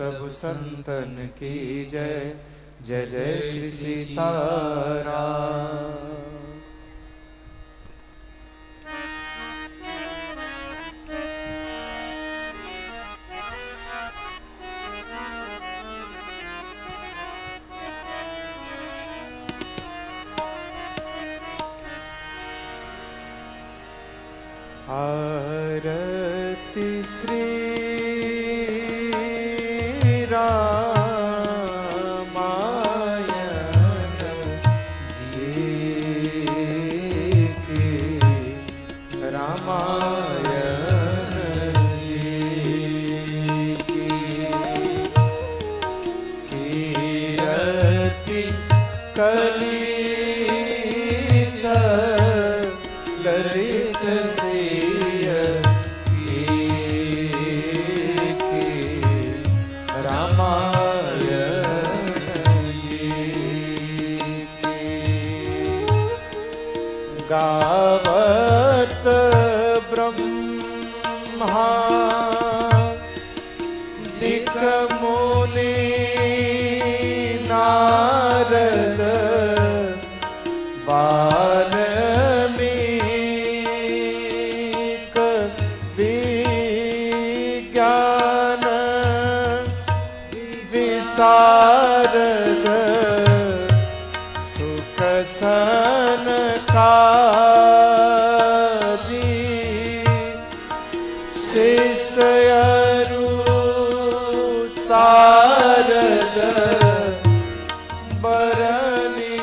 सब संतन की जय। जय जय श्री सीताराम। आरती श्री रामायण जी की। रामायण जी की कीरति कलित ललित गावत ब्रह्मा दिक मुनि नारद वाल्मीकि विज्ञान विशारद सुख सनकादि शिष्यरु सारद बरनी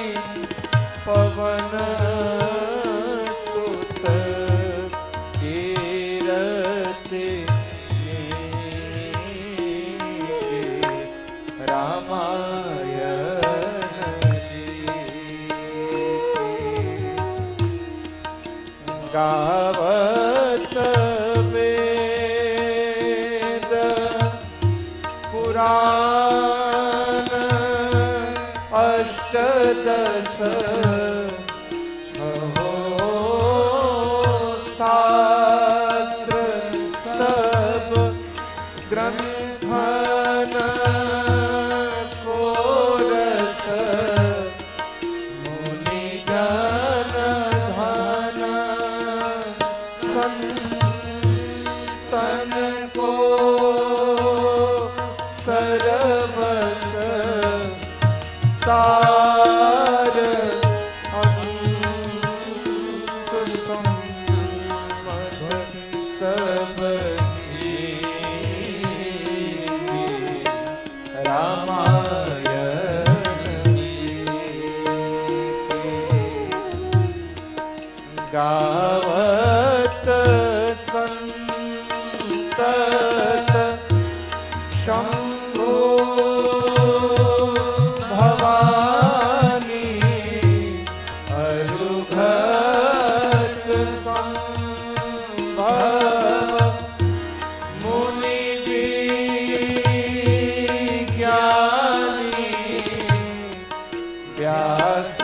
पवन सुत कीरति रामायण गावत वेद पुराण अष्टदश छहो शास्त्र सब ग्रंथन को रस मुनि जन संतन को सरवस सार सब रामायण गावत संतत शंभो भवानी अरुघट संभव मुनि विज्ञानी व्यास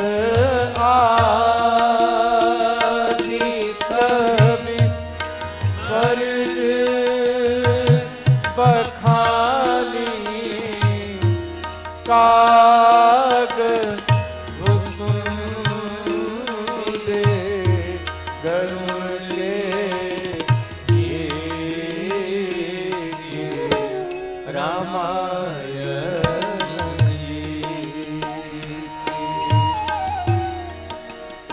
बखानी काग वसुदे गरुड़े रामायण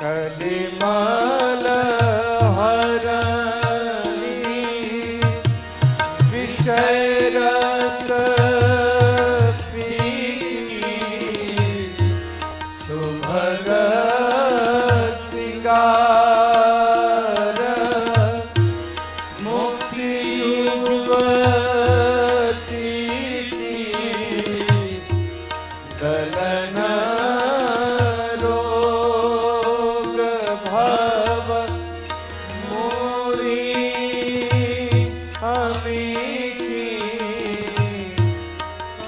कलिमल हरणी विषय रस सुभग सिंगार मुक्ति युवती दलन रोग भव मोरी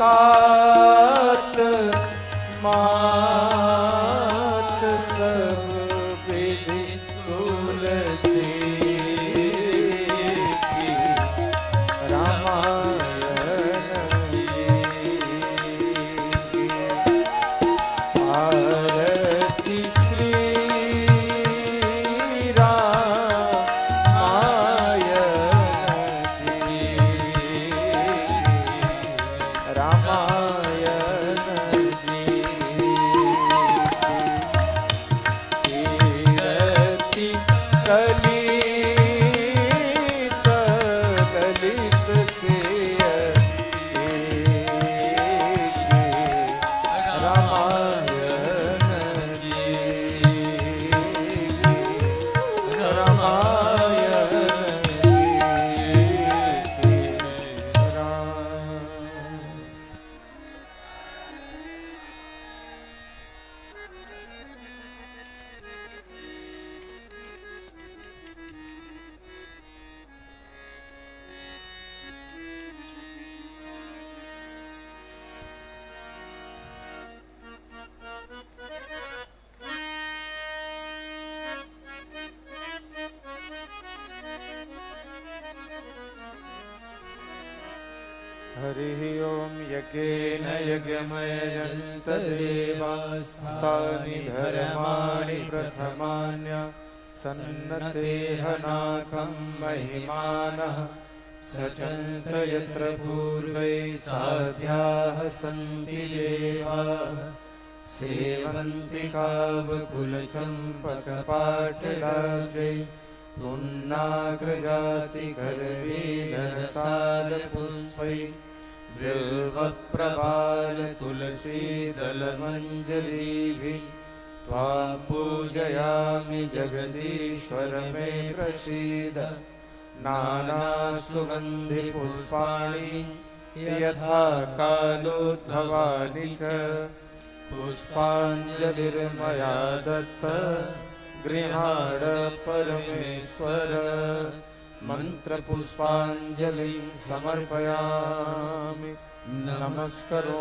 तात मात सब विधि तुलसी की रामायण जी हरिः ओं यज्ञेन यज्ञमयजन्त देवास्तानि धर्माणि प्रथमान्य सन्नतेह नाकं महिमानः सचन्त यत्र पूर्वै साध्याः सन्ति देवाः सेवन्ति कावकुलचम्पकपाटलाब्जै पुण्णाग्रजातिगर्भेणरसालपुष्पै बिल्वप्रपालतुलसीदलमञ्जलीभिः त्वां पूजयामि जगदीश्वर मे प्रसीद। नानासुगन्धिपुष्पाणि यथा कालोद्भवानि च पुष्पाञ्जलिर्मया दत्त गृहाण परमेश्वर। मन्त्रपुष्पाञ्जलिं समर्पयामि नमस्करोमि।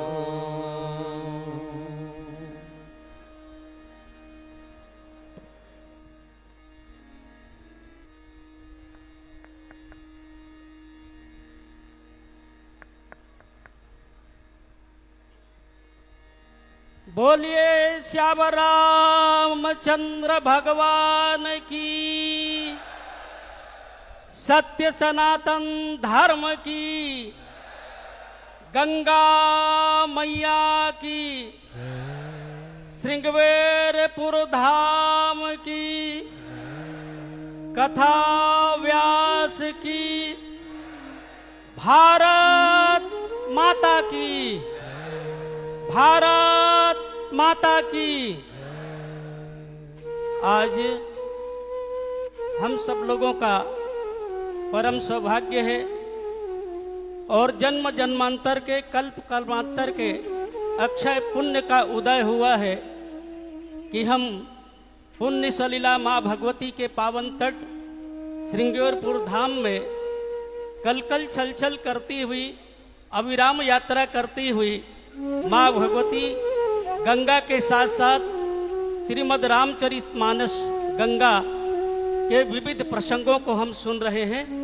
बोलिए श्याम रामचंद्र भगवान की, सत्य सनातन धर्म की, गंगा मैया की, श्रृंगवेरपुर धाम की, कथा व्यास की, भारत माता की, भारत माता की। आज हम सब लोगों का परम सौभाग्य है और जन्म जन्मांतर के कल्प कल्पांतर के अक्षय पुण्य का उदय हुआ है कि हम पुण्य सलीला माँ भगवती के पावन तट श्रृंगेरपुर धाम में कलकल छलछल करती हुई अविराम यात्रा करती हुई माँ भगवती गंगा के साथ साथ श्रीमद् रामचरितमानस गंगा के विविध प्रसंगों को हम सुन रहे हैं।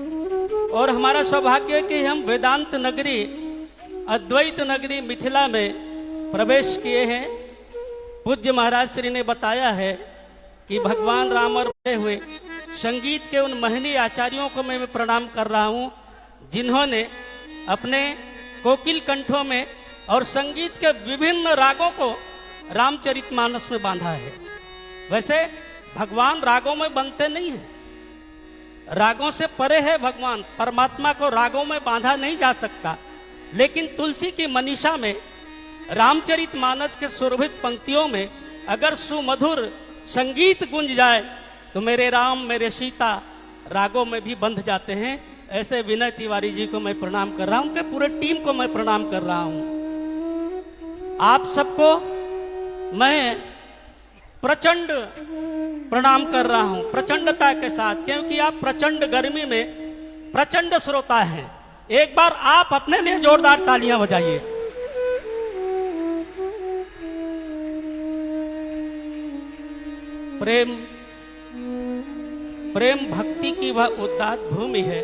और हमारा सौभाग्य है कि हम वेदांत नगरी अद्वैत नगरी मिथिला में प्रवेश किए हैं। पूज्य महाराज श्री ने बताया है कि भगवान राम और बने हुए संगीत के उन महनीय आचार्यों को मैं प्रणाम कर रहा हूँ, जिन्होंने अपने कोकिल कंठों में और संगीत के विभिन्न रागों को रामचरितमानस में बांधा है। वैसे भगवान रागों में बनते नहीं है, रागों से परे है भगवान। परमात्मा को रागों में बांधा नहीं जा सकता, लेकिन तुलसी की मनीषा में रामचरितमानस के सुरभित पंक्तियों में अगर सुमधुर संगीत गूंज जाए तो मेरे राम मेरे सीता रागों में भी बंध जाते हैं। ऐसे विनय तिवारी जी को मैं प्रणाम कर रहा हूं, उनके पूरे टीम को मैं प्रणाम कर रहा हूं। आप सबको मैं प्रचंड प्रणाम कर रहा हूं, प्रचंडता के साथ, क्योंकि आप प्रचंड गर्मी में प्रचंड श्रोता हैं। एक बार आप अपने लिए जोरदार तालियां बजाइए। प्रेम प्रेम भक्ति की वह उद्दात भूमि है।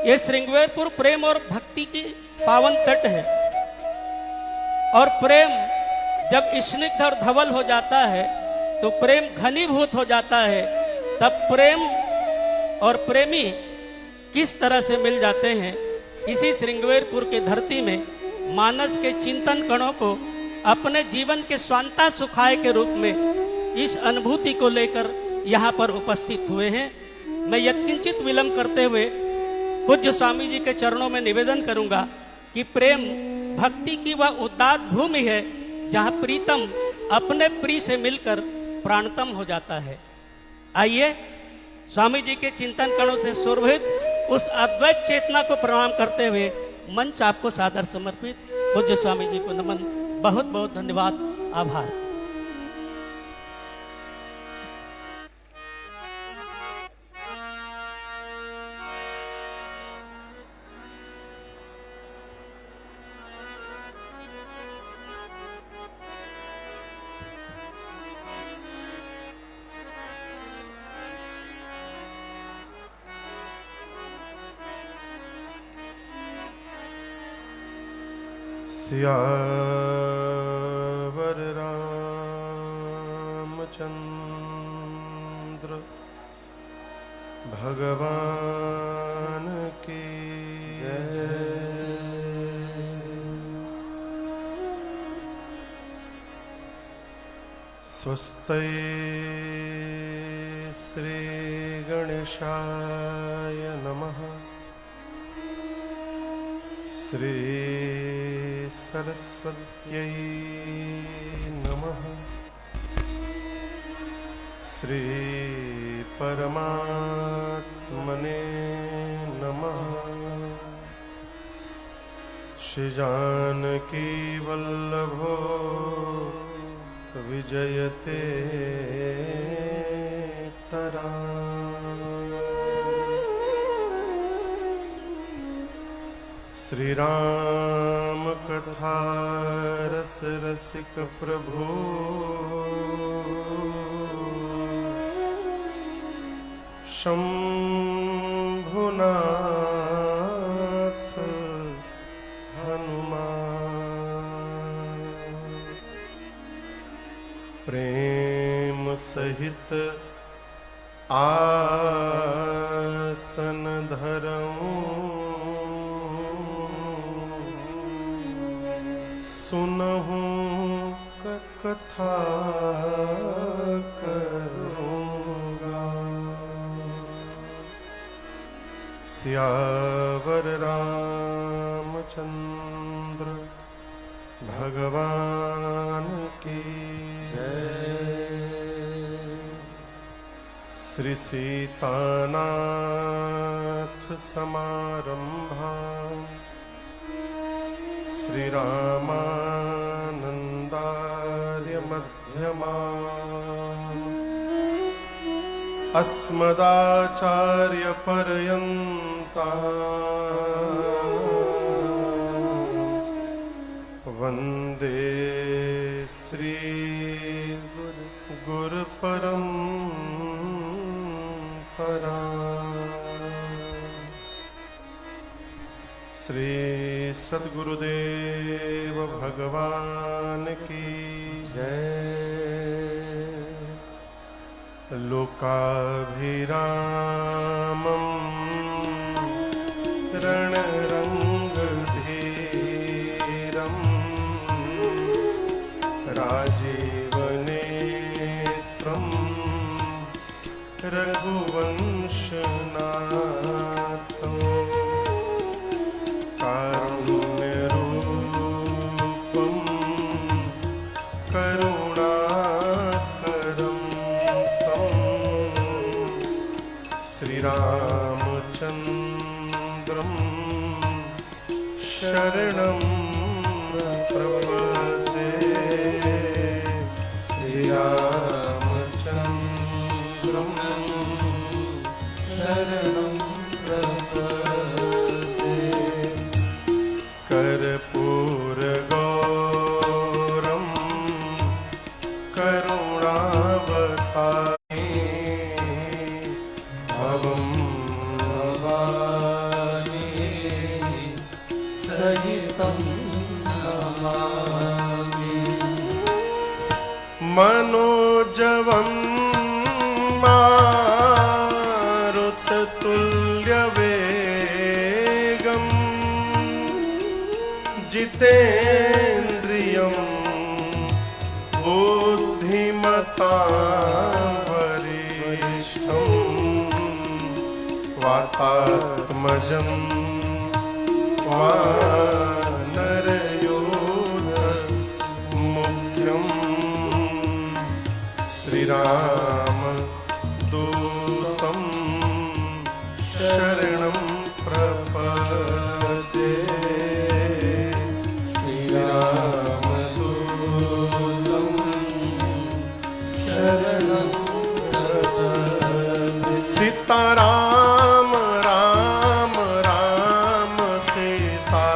ये श्रृंगवेरपुर प्रेम और भक्ति की पावन तट है। और प्रेम जब स्निग्ध और धवल हो जाता है तो प्रेम घनीभूत हो जाता है। तब प्रेम और प्रेमी किस तरह से मिल जाते हैं, इसी श्रृंगवेरपुर के धरती में मानस के चिंतन कणों को अपने जीवन के स्वांता सुखाय के रूप में इस अनुभूति को लेकर यहाँ पर उपस्थित हुए हैं। मैं यत्किंचित विलंब करते हुए पूज्य स्वामी जी के चरणों में निवेदन करूंगा कि प्रेम भक्ति की वह उदात्त भूमि है जहां प्रीतम अपने प्रिय से मिलकर प्राणतम हो जाता है। आइए स्वामी जी के चिंतन कणों से सुरभित उस अद्वैत चेतना को प्रणाम करते हुए मंच आपको सादर समर्पित। पूज्य स्वामी जी को नमन, बहुत बहुत धन्यवाद, आभार। सियावर रामचंद्र भगवान की स्वस्ति श्री गणेशाय नमः। श्री सरस्वत्यै नमः। श्री परमात्मने नमः। श्री जानकी वल्लभो विजयते तरा। श्री राम कथा रस रसिक प्रभु शंभुनाथ हनुमान। प्रेम सहित आसन धरऊं सुनहूं कथा करूंगा। सियावर रामचंद्र भगवान की श्री सीतानाथ समारंभा श्री रामानंदार्य मध्यमा अस्मदाचार्य पर्यन्ता वंदे श्री गुरु परंपरा। श्री सद्गुरुदेव भगवान की जय। लोकाभिरामं रणरंगधीरं राजीवनेत्रं रघुवंशनाथं कारुण्यरूपं करुणाकरं तं श्रीरामचन्द्रं शरणं प्रपद्ये। श्रीरामचन्द्रं शरणं प्रपद्ये। कर्पूरगौरं करुणावतारे भवं भवानी सहितं नमामि। मनोजवं मारुततुल्यवेगं जितेन्द्रियं बुद्धिमतां वरिष्ठं वातात्मजं वानरयोधमुख्यं श्रीरामदूतं शरणं प्रपद्ये। श्रीरामदूतं शरणं प्रपद्ये। सीताराम राम राम सीता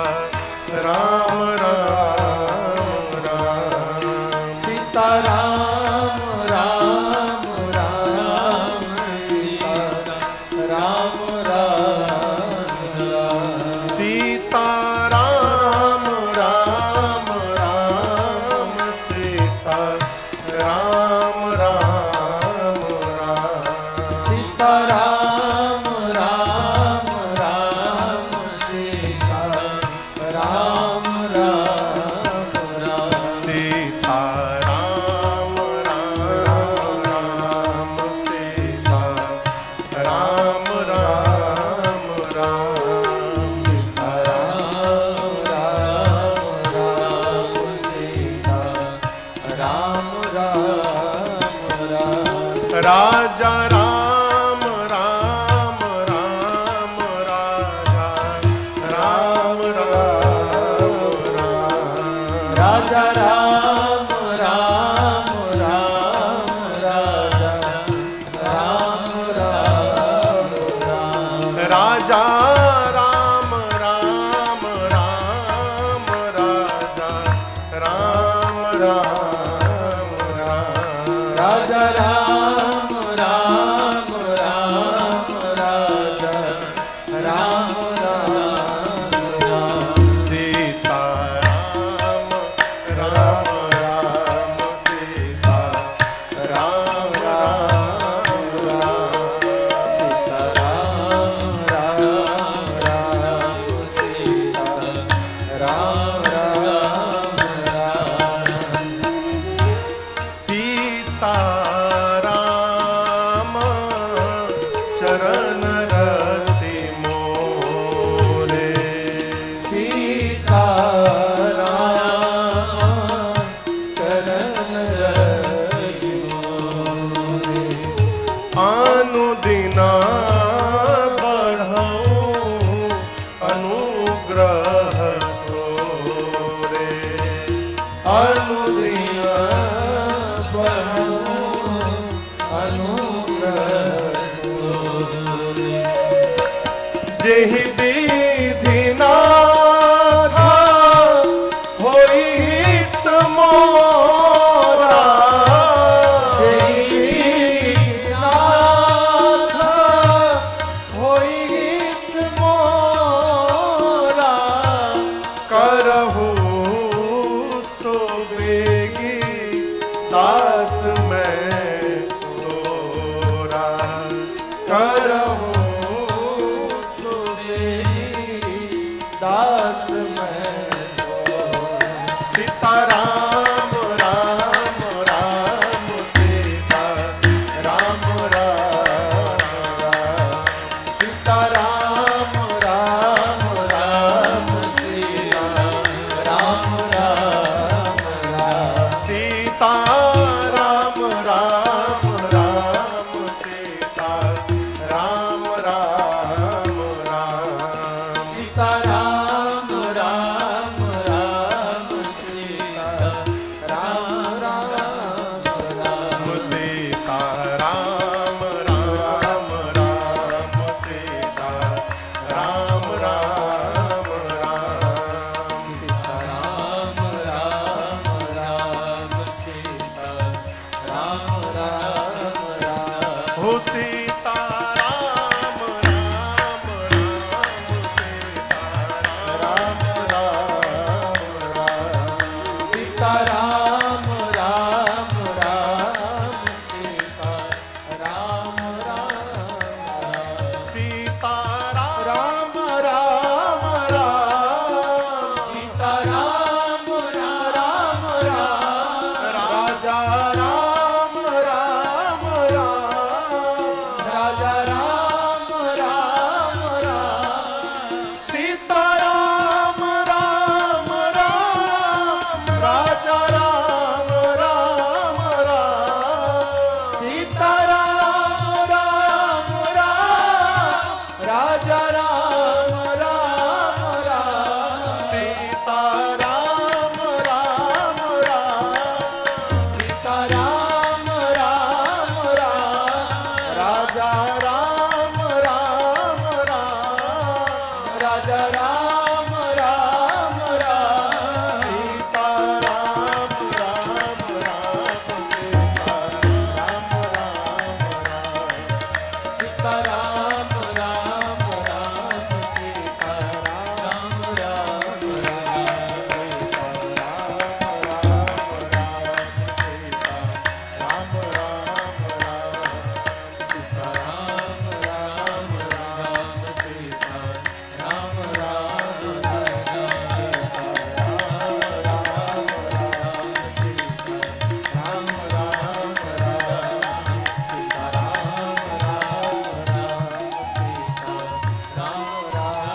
राजा राम राम राम राजा राम राम राम राजा राम राम राम राजा राम राम राम राजा राम राम राम राजा राम राम राम राजा राम राम राम राजा राम राम राम सीता राम राम सीता राम राम राम सीता राम राम राम सीता राम राम राम सीता राम चरण रति मोरे सीता राम चरण रति मोरे अनुदिना बढ़ऊ अनुग्रह तोरे अनुदिना बढ़ऊ अनुग्रह तोरे जेहि विधि नाथा होई हित मोरा जेहि नाथ होई हित मोरा करहु सो बेगी दास मैं तोरा करहु सो बेगी दास मैं सीता राम राम राम सीता राम राम राम सीता राम राम राम सीता राम राम राम सीता राम राम राम सीता राम राम राम सीता राम राम राम सीता राम राम राम सीता राम राम राम सीता राम राम राम सीता राम राम राम सीता राम राम राम हो सीता राम राम राम सीता राम राम राम सीता राम राम राम सीता राम राम राम सीता राम राम राम सीता राम राम राम राजा राम राम राम राजा राम राम राम सीता राम राम राम राजा राम राम राम सीता राम राम राम राजा राम राम राम सीता राम राम राम सीता राम राम राम राजा राम राम राम राजा राम राम राम सीता राम राम राम सीता राम राम राम सीता राम राम राम सीता राम राम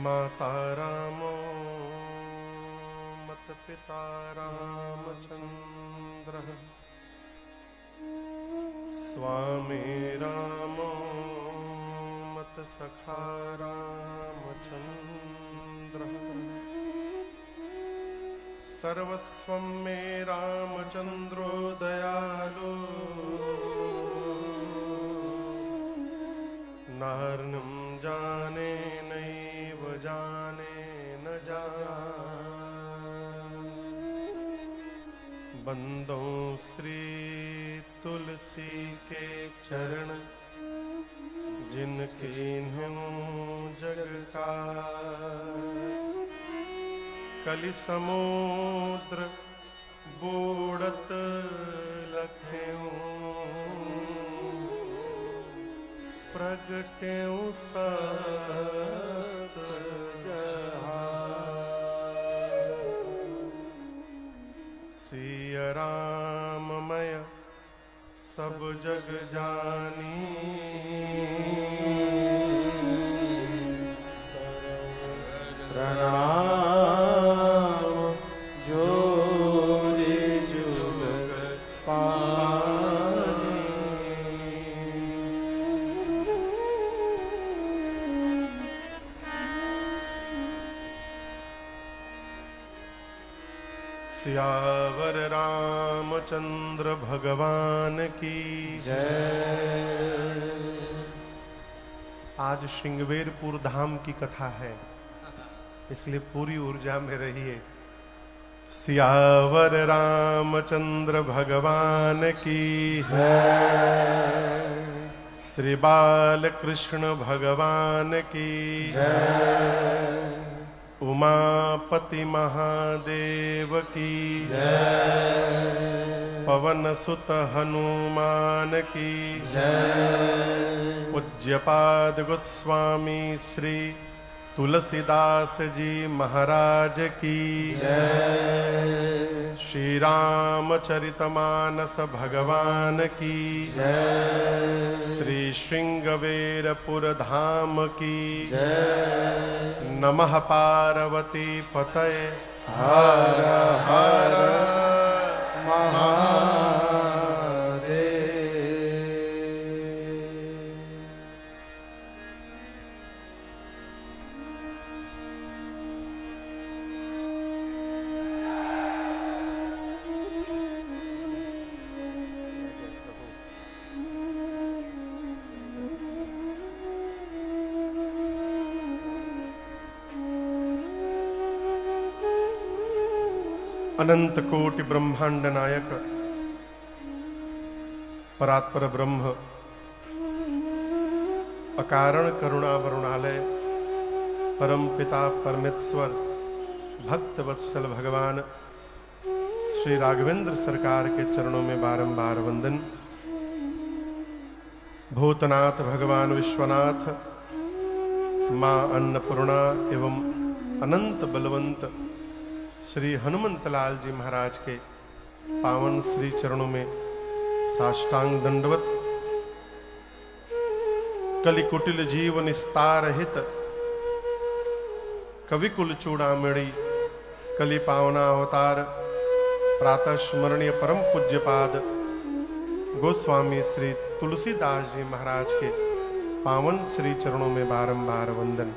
माता रामो मत पिता रामचन्द्रः स्वामी रामो मतसखा रामचन्द्रः सर्वस्वं मे रामचन्द्रो दयालु नार्नं जाने नैव जाने न जाने बंदो श्री तुलसी के चरण जिनकी जग का कलि समुद्र बूढ़त लख्यों प्रगट्यों सत सिया राममय सब जग जानी प्रणाम जोरी जुग पानी सियावर रामचंद्र भगवान की जय। आज श्रृंगवेरपुर धाम की कथा है, इसलिए पूरी ऊर्जा में रहिए। सियावर रामचंद्र भगवान की जय। श्री बाल कृष्ण भगवान की जय। उमापति महादेव की जय। पवन सुत हनुमान की जय। पूज्यपाद गोस्वामी श्री तुलसीदास जी महाराज की जय। श्री रामचरितमानस भगवान की जय। श्री श्रृंगवेरपुर धाम की जय। नमः पार्वती पतये हर हर अनंत कोटि ब्रह्मांड नायक परात्पर ब्रह्म अकारण करुणा वरुणालय परम पिता परमेश्वर भक्त वत्सल भगवान श्री राघवेंद्र सरकार के चरणों में बारंबार वंदन। भूतनाथ भगवान विश्वनाथ, मां अन्नपूर्णा एवं अनंत बलवंत श्री हनुमंतलाल जी महाराज के पावन श्री चरणों में साष्टांग दंडवत। कलि कुटिल जीव निस्तार हित कविकुल चूड़ामणि कलि पावना अवतार प्रातः स्मरणीय परम पूज्यपाद गोस्वामी श्री तुलसीदास जी महाराज के पावन श्री चरणों में बारंबार वंदन।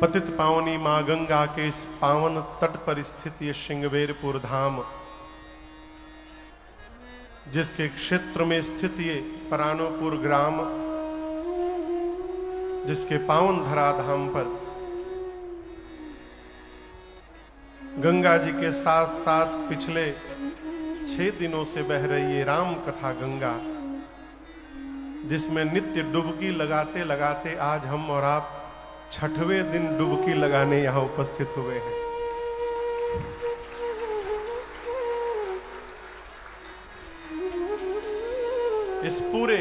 पतित पावनी मां गंगा के इस पावन तट पर स्थित ये श्रृंगवेरपुर धाम, जिसके क्षेत्र में स्थित ये परानोपुर ग्राम, जिसके पावन धराधाम पर गंगा जी के साथ साथ पिछले 6 दिनों से बह रही ये राम कथा गंगा, जिसमें नित्य डुबकी लगाते लगाते आज हम और आप 6वें दिन डुबकी लगाने यहां उपस्थित हुए हैं। इस पूरे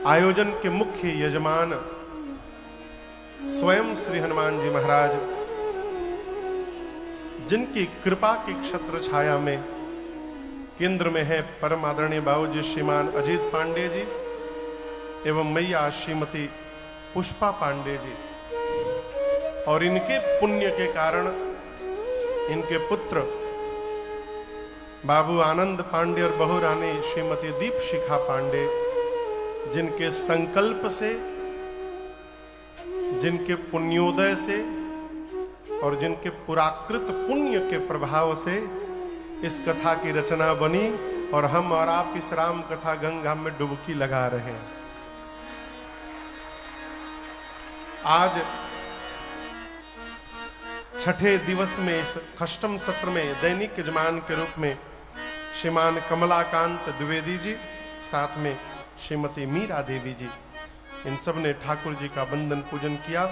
आयोजन के मुख्य यजमान स्वयं श्री हनुमान जी महाराज, जिनकी कृपा की छत्र छाया में केंद्र में है परम आदरणीय बाबूजी श्रीमान अजीत पांडे जी एवं मैया श्रीमती पुष्पा पांडे जी, और इनके पुण्य के कारण इनके पुत्र बाबू आनंद पांडे और बहू रानी श्रीमती दीपशिखा पांडे, जिनके संकल्प से, जिनके पुण्योदय से और जिनके पुराकृत पुण्य के प्रभाव से इस कथा की रचना बनी, और हम और आप इस राम कथा गंगा में डुबकी लगा रहे हैं। आज छठे दिवस में इस अष्टम सत्र में दैनिक यजमान के रूप में श्रीमान कमलाकांत द्विवेदी जी, साथ में श्रीमती मीरा देवी जी, इन सब ने ठाकुर जी का वंदन पूजन किया।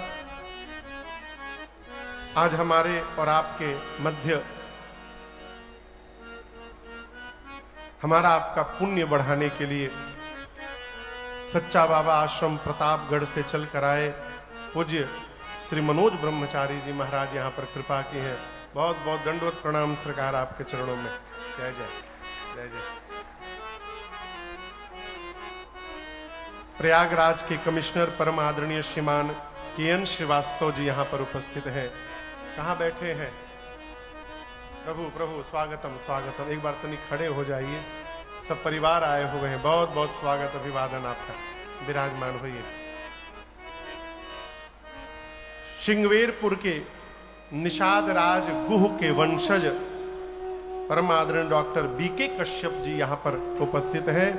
आज हमारे और आपके मध्य हमारा आपका पुण्य बढ़ाने के लिए सच्चा बाबा आश्रम प्रतापगढ़ से चल कर आए पूज्य श्री मनोज ब्रह्मचारी जी महाराज यहाँ पर कृपा की है। बहुत बहुत दंडवत प्रणाम सरकार आपके चरणों में। जय जय जय जय। प्रयागराज के कमिश्नर परम आदरणीय श्रीमान केएन श्रीवास्तव जी यहाँ पर उपस्थित हैं। कहाँ बैठे हैं? प्रभु प्रभु स्वागतम स्वागतम। एक बार तनिक खड़े हो जाइए, सब परिवार आए हुए हैं। बहुत बहुत स्वागत अभिवादन आपका। विराजमान होइए। श्रृंगवेरपुर के निषाद राज गुह के वंशज परम आदरणीय डॉक्टर बीके कश्यप जी यहाँ पर उपस्थित हैं।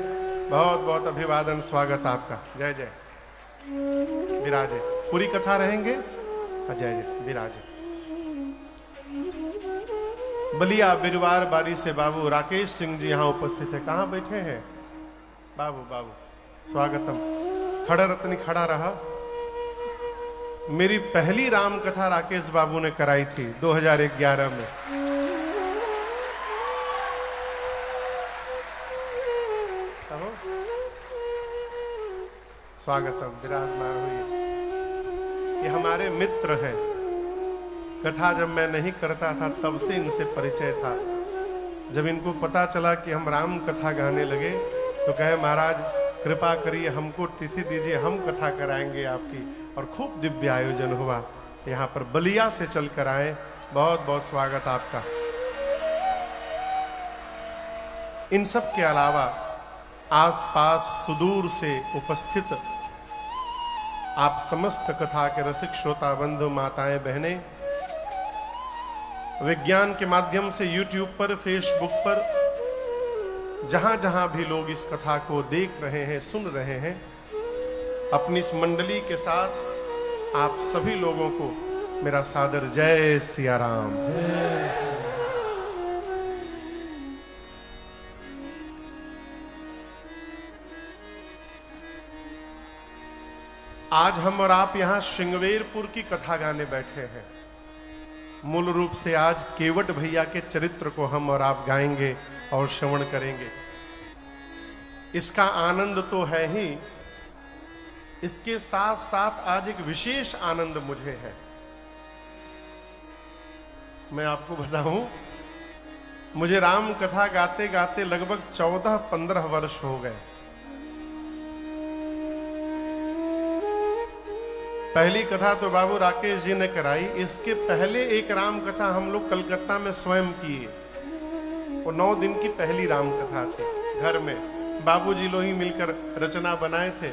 बहुत बहुत अभिवादन स्वागत आपका। जय जय। विराजे। पूरी कथा रहेंगे। जय जय। विराजे। बलिया बिरवार बारी से बाबू राकेश सिंह जी यहाँ उपस्थित है। कहाँ बैठे हैं बाबू? बाबू स्वागतम। खड़ा रत्नी खड़ा रहा। मेरी पहली राम कथा राकेश बाबू ने कराई थी 2011 में। स्वागतम। विराजमान हुई। ये हमारे मित्र हैं। कथा जब मैं नहीं करता था तब से इनसे परिचय था। जब इनको पता चला कि हम राम कथा गाने लगे तो कहे महाराज कृपा करिए, हमको तिथि दीजिए, हम कथा कराएंगे आपकी। और खूब दिव्य आयोजन हुआ। यहाँ पर बलिया से चलकर आए। बहुत बहुत स्वागत आपका। इन सब के अलावा आसपास सुदूर से उपस्थित आप समस्त कथा के रसिक श्रोता बंधु माताएं बहनें, विज्ञान के माध्यम से YouTube पर, फेसबुक पर, जहां जहां भी लोग इस कथा को देख रहे हैं, सुन रहे हैं, अपनी इस मंडली के साथ आप सभी लोगों को मेरा सादर जय सिया राम। आज हम और आप यहां श्रृंगवेरपुर की कथा गाने बैठे हैं। मूल रूप से आज केवट भैया के चरित्र को हम और आप गाएंगे और श्रवण करेंगे। इसका आनंद तो है ही, इसके साथ साथ आज एक विशेष आनंद मुझे है। मैं आपको बताऊं, मुझे राम कथा गाते गाते लगभग 14-15 वर्ष हो गए। पहली कथा तो बाबू राकेश जी ने कराई। इसके पहले एक राम कथा हम लोग कलकत्ता में स्वयं किए। वो 9 दिन की पहली राम कथा थी। घर में बाबूजी लोग ही मिलकर रचना बनाए थे।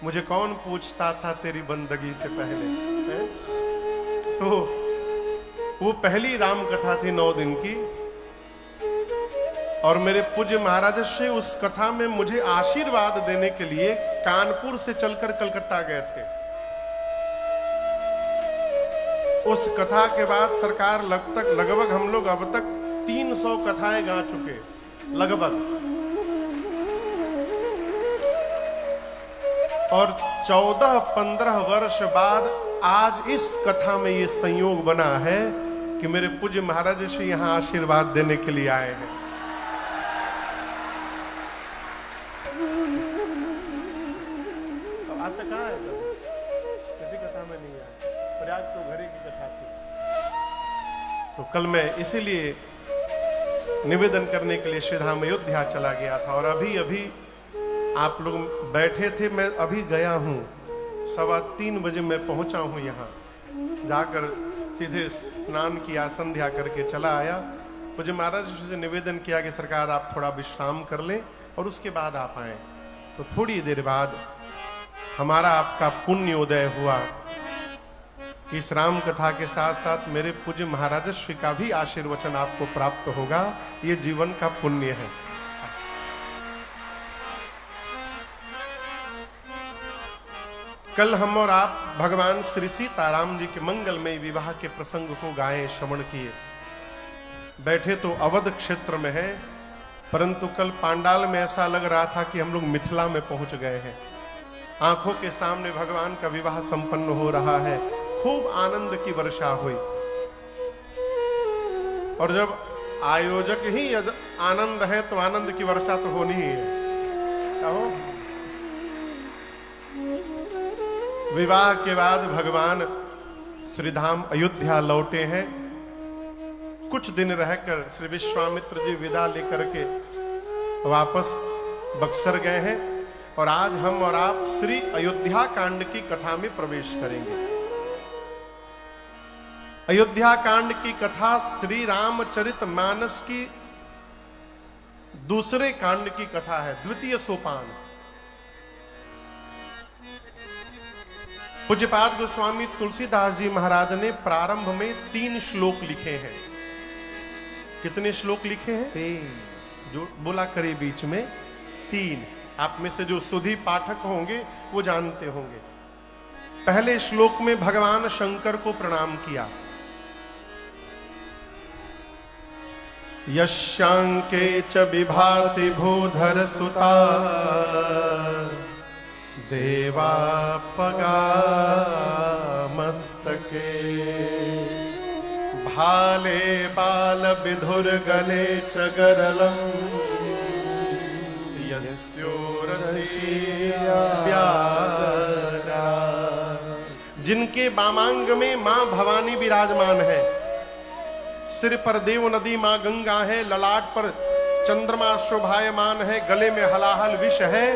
मुझे कौन पूछता था तेरी बंदगी से पहले है? तो वो पहली राम कथा थी 9 दिन की। और मेरे पूज्य महाराज से उस कथा में मुझे आशीर्वाद देने के लिए कानपुर से चलकर कलकत्ता गए थे। उस कथा के बाद सरकार लगभग हम लोग अब तक 300 कथाएं गा चुके लगभग। और 14-15 वर्ष बाद आज इस कथा में ये संयोग बना है कि मेरे पूज्य महाराज श्री यहां आशीर्वाद देने के लिए आए हैं। आज से कहाँ है? किसी कथा में नहीं आया। प्रयाग तो घरे की कथा थी। तो कल मैं इसीलिए निवेदन करने के लिए श्रीधाम अयोध्या चला गया था। और अभी अभी आप लोग बैठे थे, मैं अभी गया हूं 3:15 बजे मैं पहुंचा हूं यहाँ। जाकर सीधे स्नान किया, संध्या करके चला आया। मुझे महाराज जी से निवेदन किया कि सरकार आप थोड़ा विश्राम कर लें और उसके बाद आप आएं। तो थोड़ी देर बाद हमारा आपका पुण्य उदय हुआ कि इस राम कथा के साथ साथ मेरे पूज्य महाराजश्री का भी आशीर्वचन आपको प्राप्त होगा। ये जीवन का पुण्य है। कल हम और आप भगवान श्री सीताराम जी के मंगलमय विवाह के प्रसंग को गाए, श्रवण किए। बैठे तो अवध क्षेत्र में है, परंतु कल पांडाल में ऐसा लग रहा था कि हम लोग मिथिला में पहुंच गए हैं। आंखों के सामने भगवान का विवाह संपन्न हो रहा है। खूब आनंद की वर्षा हुई। और जब आयोजक ही आनंद है तो आनंद की वर्षा तो होनी ही है। क्या हो? विवाह के बाद भगवान श्रीधाम अयोध्या लौटे हैं। कुछ दिन रहकर श्री विश्वामित्र जी विदा लेकर के वापस बक्सर गए हैं। और आज हम और आप श्री अयोध्या कांड की कथा में प्रवेश करेंगे। अयोध्या कांड की कथा श्री रामचरित मानस की दूसरे कांड की कथा है, द्वितीय सोपान। पूज्यपाद गोस्वामी तुलसीदास जी महाराज ने प्रारंभ में 3 श्लोक लिखे हैं। कितने श्लोक लिखे हैं? 3। जो बोला करे बीच में 3। आप में से जो सुधी पाठक होंगे वो जानते होंगे। पहले श्लोक में भगवान शंकर को प्रणाम किया। यशांके च विभाति भूधर सुता देवापगा मस्तके भाले बाल विधुर गले च गरलम जिनके बामांग में मां भवानी विराजमान है, सिर पर देव नदी मां गंगा है, ललाट पर चंद्रमा शोभायमान है, गले में हलाहल विष है,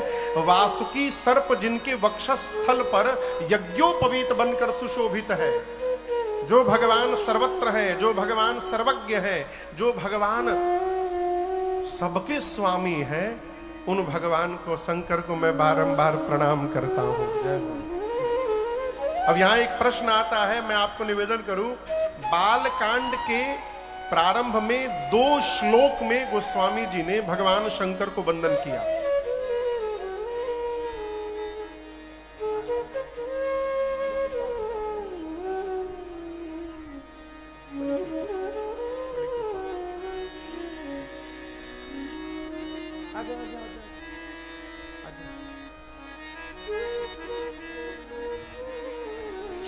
वासुकी सर्प जिनके वक्षस्थल पर यज्ञोपवीत बनकर सुशोभित है। जो भगवान सर्वत्र है, जो भगवान सर्वज्ञ है, जो भगवान सबके स्वामी है, उन भगवान को, शंकर को मैं बारंबार प्रणाम करता हूं। अब यहां एक प्रश्न आता है, मैं आपको निवेदन करूं। बालकांड के प्रारंभ में 2 श्लोक में गोस्वामी जी ने भगवान शंकर को वंदन किया।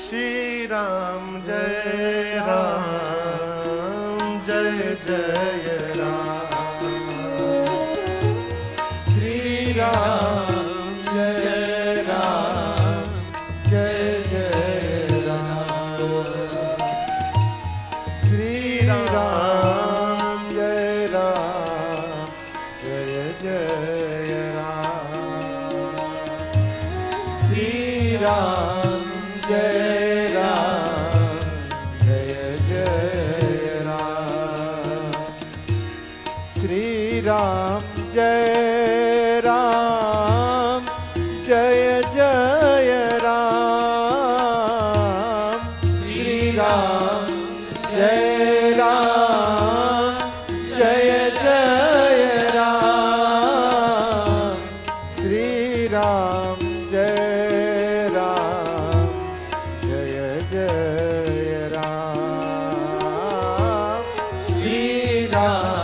श्री राम जय राम जय जय राम, श्री राम जय राम जय जय राम, श्री राम जय राम जय जय राम, श्री राम जय राम जय राम जय जय राम, श्री राम जय राम जय जय राम, श्री राम जय राम जय जय राम, श्री राम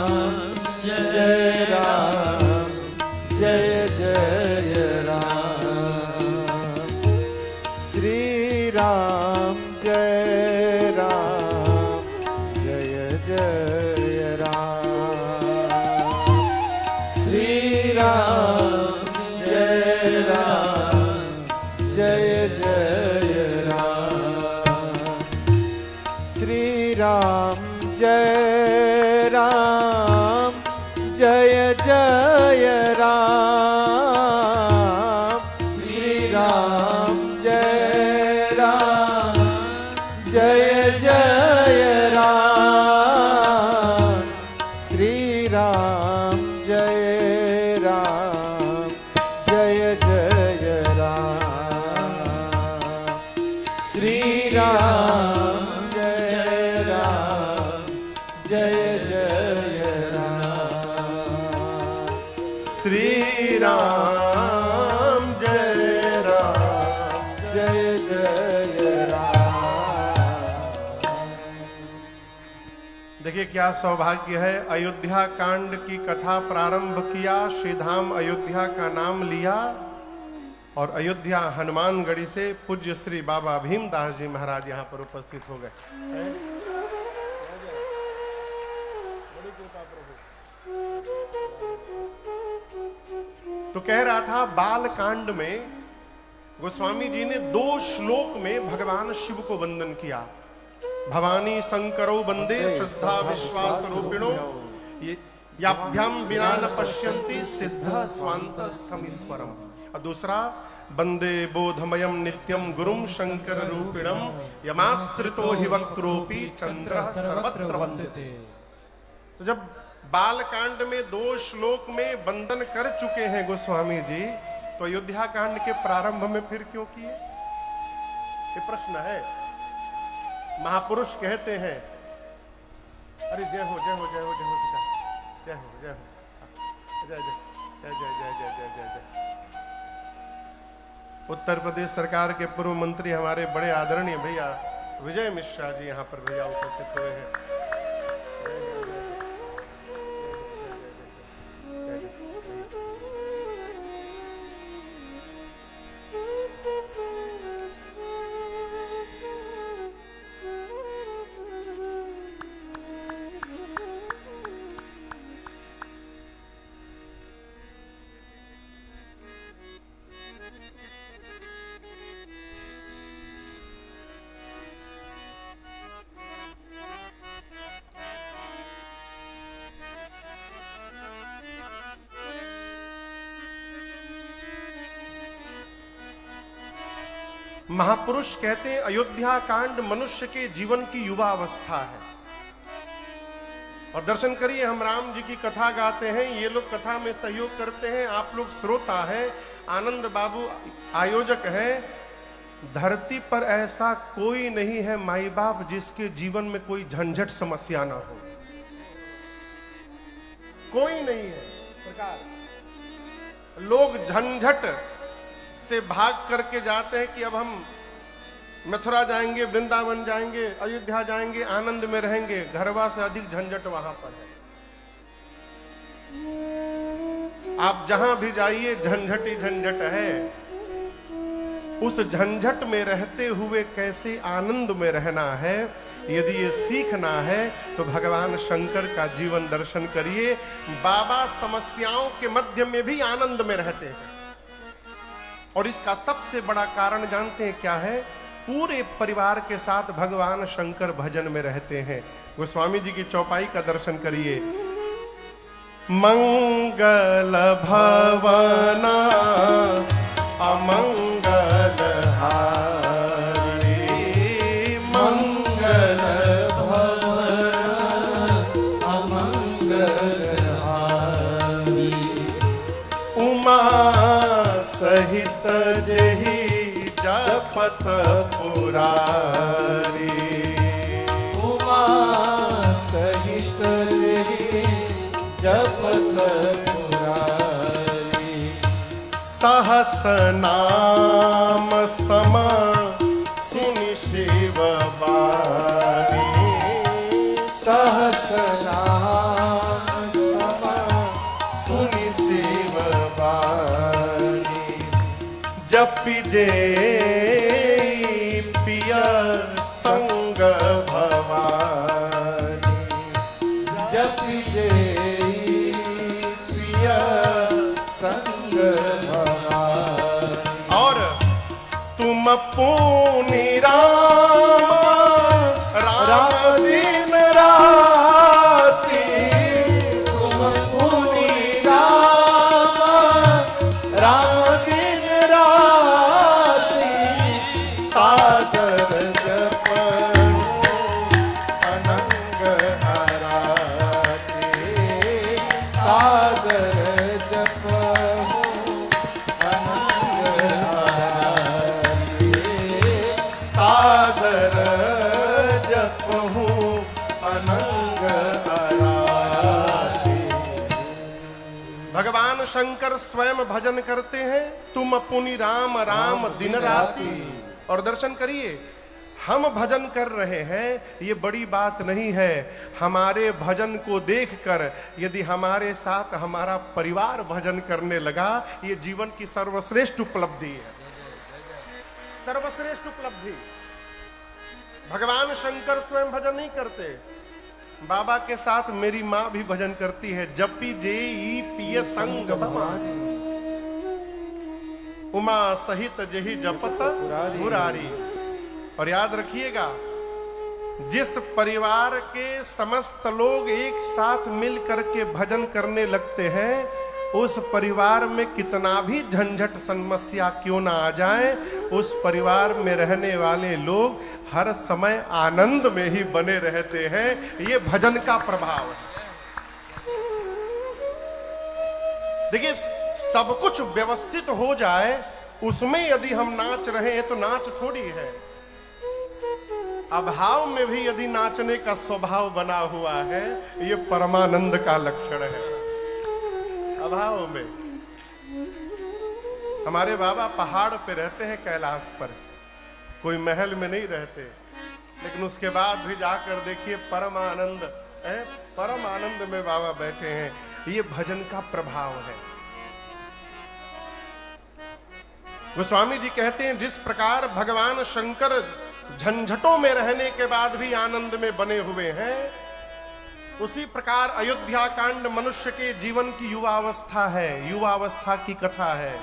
जय राम जय जय राम, श्री राम जय राम जय जय राम, श्री राम जय राम जय जय राम, श्री राम जय राम जय जय राम, श्री राम जय राम जय जय राम श्री राम जय राम जय जय राम श्री राम जय जय राम। देखिए क्या सौभाग्य है। अयोध्या कांड की कथा प्रारंभ किया, श्री धाम अयोध्या का नाम लिया और अयोध्या हनुमानगढ़ी से पूज्य श्री बाबा भीमदास जी महाराज यहाँ पर उपस्थित हो गए। तो कह रहा था बाल कांड में गोस्वामी जी ने 2 श्लोक में भगवान शिव को वंदन किया। भवानी शंकरो वंदे श्रद्धा विश्वास रूपिणो याभ्याम विना न पश्यन्ति सिद्ध स्वांत स्थमीश्वरम। और दूसरा वंदे बोधमयम नित्यम गुरुम शंकर रूपिणम यमाश्रितो हि वक्रोपि चंद्र सर्वत्र वंदते। तो जब बाल कांड में 2 श्लोक में वंदन कर चुके हैं गोस्वामी जी, तो अयोध्या कांड के प्रारंभ में फिर क्यों किए? ये प्रश्न है। महापुरुष कहते हैं, अरे जय हो जय हो जय हो जय हो जय हो जय हो जय जय जय जय जय जय जय जय जय। उत्तर प्रदेश सरकार के पूर्व मंत्री हमारे बड़े आदरणीय भैया विजय मिश्रा जी यहाँ पर भैया उपस्थित हुए हैं। महापुरुष कहते हैं अयोध्या कांड मनुष्य के जीवन की युवा अवस्था है। और दर्शन करिए, हम राम जी की कथा गाते हैं, ये लोग कथा में सहयोग करते हैं, आप लोग श्रोता हैं, आनंद बाबू आयोजक हैं। धरती पर ऐसा कोई नहीं है माई बाप जिसके जीवन में कोई झंझट समस्या ना हो, कोई नहीं है। प्रकार लोग झंझट से भाग करके जाते हैं कि अब हम मथुरा जाएंगे, वृंदावन जाएंगे, अयोध्या जाएंगे, आनंद में रहेंगे। घरवा से अधिक झंझट वहां पर है। आप जहां भी जाइए झंझट ही झंझट है। उस झंझट में रहते हुए कैसे आनंद में रहना है, यदि ये सीखना है तो भगवान शंकर का जीवन दर्शन करिए। बाबा समस्याओं के मध्य में भी आनंद में रहते हैं, और इसका सबसे बड़ा कारण जानते हैं क्या है? पूरे परिवार के साथ भगवान शंकर भजन में रहते हैं। गोस्वामी जी की चौपाई का दर्शन करिए। मंगल भवना अमंगल हारी, मंगल भवन अमंगल हारी, उमा सहित जही जपत पुरारी, उमा सहित जही जपत पुरारी, सहस नाम सम सुनि शिव बानी, सहस नाम सम सुनि शिव बानी, जपि जे पिय संग भवानी, जपि जे प्रिय संग भवानी। और तुम पुनि राम राम दिन राती, तुम पुनि राम राम दिन राती, सागर जपनु अनंग हराती, सागर जप भगवान शंकर स्वयं भजन करते हैं, तुम अपनी राम राम दिन राती। और दर्शन करिए, हम भजन कर रहे हैं, ये बड़ी बात नहीं है। हमारे भजन को देखकर यदि हमारे साथ हमारा परिवार भजन करने लगा, ये जीवन की सर्वश्रेष्ठ उपलब्धि है, सर्वश्रेष्ठ उपलब्धि। भगवान शंकर स्वयं भजन नहीं करते, बाबा के साथ मेरी माँ भी भजन करती है। जपी जेई पिय संग भवानी, उमा सहित जही जपत मुरारी। और याद रखिएगा, जिस परिवार के समस्त लोग एक साथ मिल करके भजन करने लगते हैं, उस परिवार में कितना भी झंझट समस्या क्यों ना आ जाए, उस परिवार में रहने वाले लोग हर समय आनंद में ही बने रहते हैं। ये भजन का प्रभाव है। देखिए, सब कुछ व्यवस्थित हो जाए, उसमें यदि हम नाच रहे हैं तो नाच थोड़ी है। अभाव में भी यदि नाचने का स्वभाव बना हुआ है, ये परमानंद का लक्षण है। अभाव में हमारे बाबा पहाड़ पे रहते हैं, कैलाश पर, कोई महल में नहीं रहते, लेकिन उसके बाद भी जाकर देखिए परमानंद है, परम आनंद में बाबा बैठे हैं। ये भजन का प्रभाव है। गोस्वामी जी कहते हैं, जिस प्रकार भगवान शंकर झंझटों में रहने के बाद भी आनंद में बने हुए हैं, उसी प्रकार अयोध्या कांड मनुष्य के जीवन की युवावस्था है, युवावस्था की कथा है।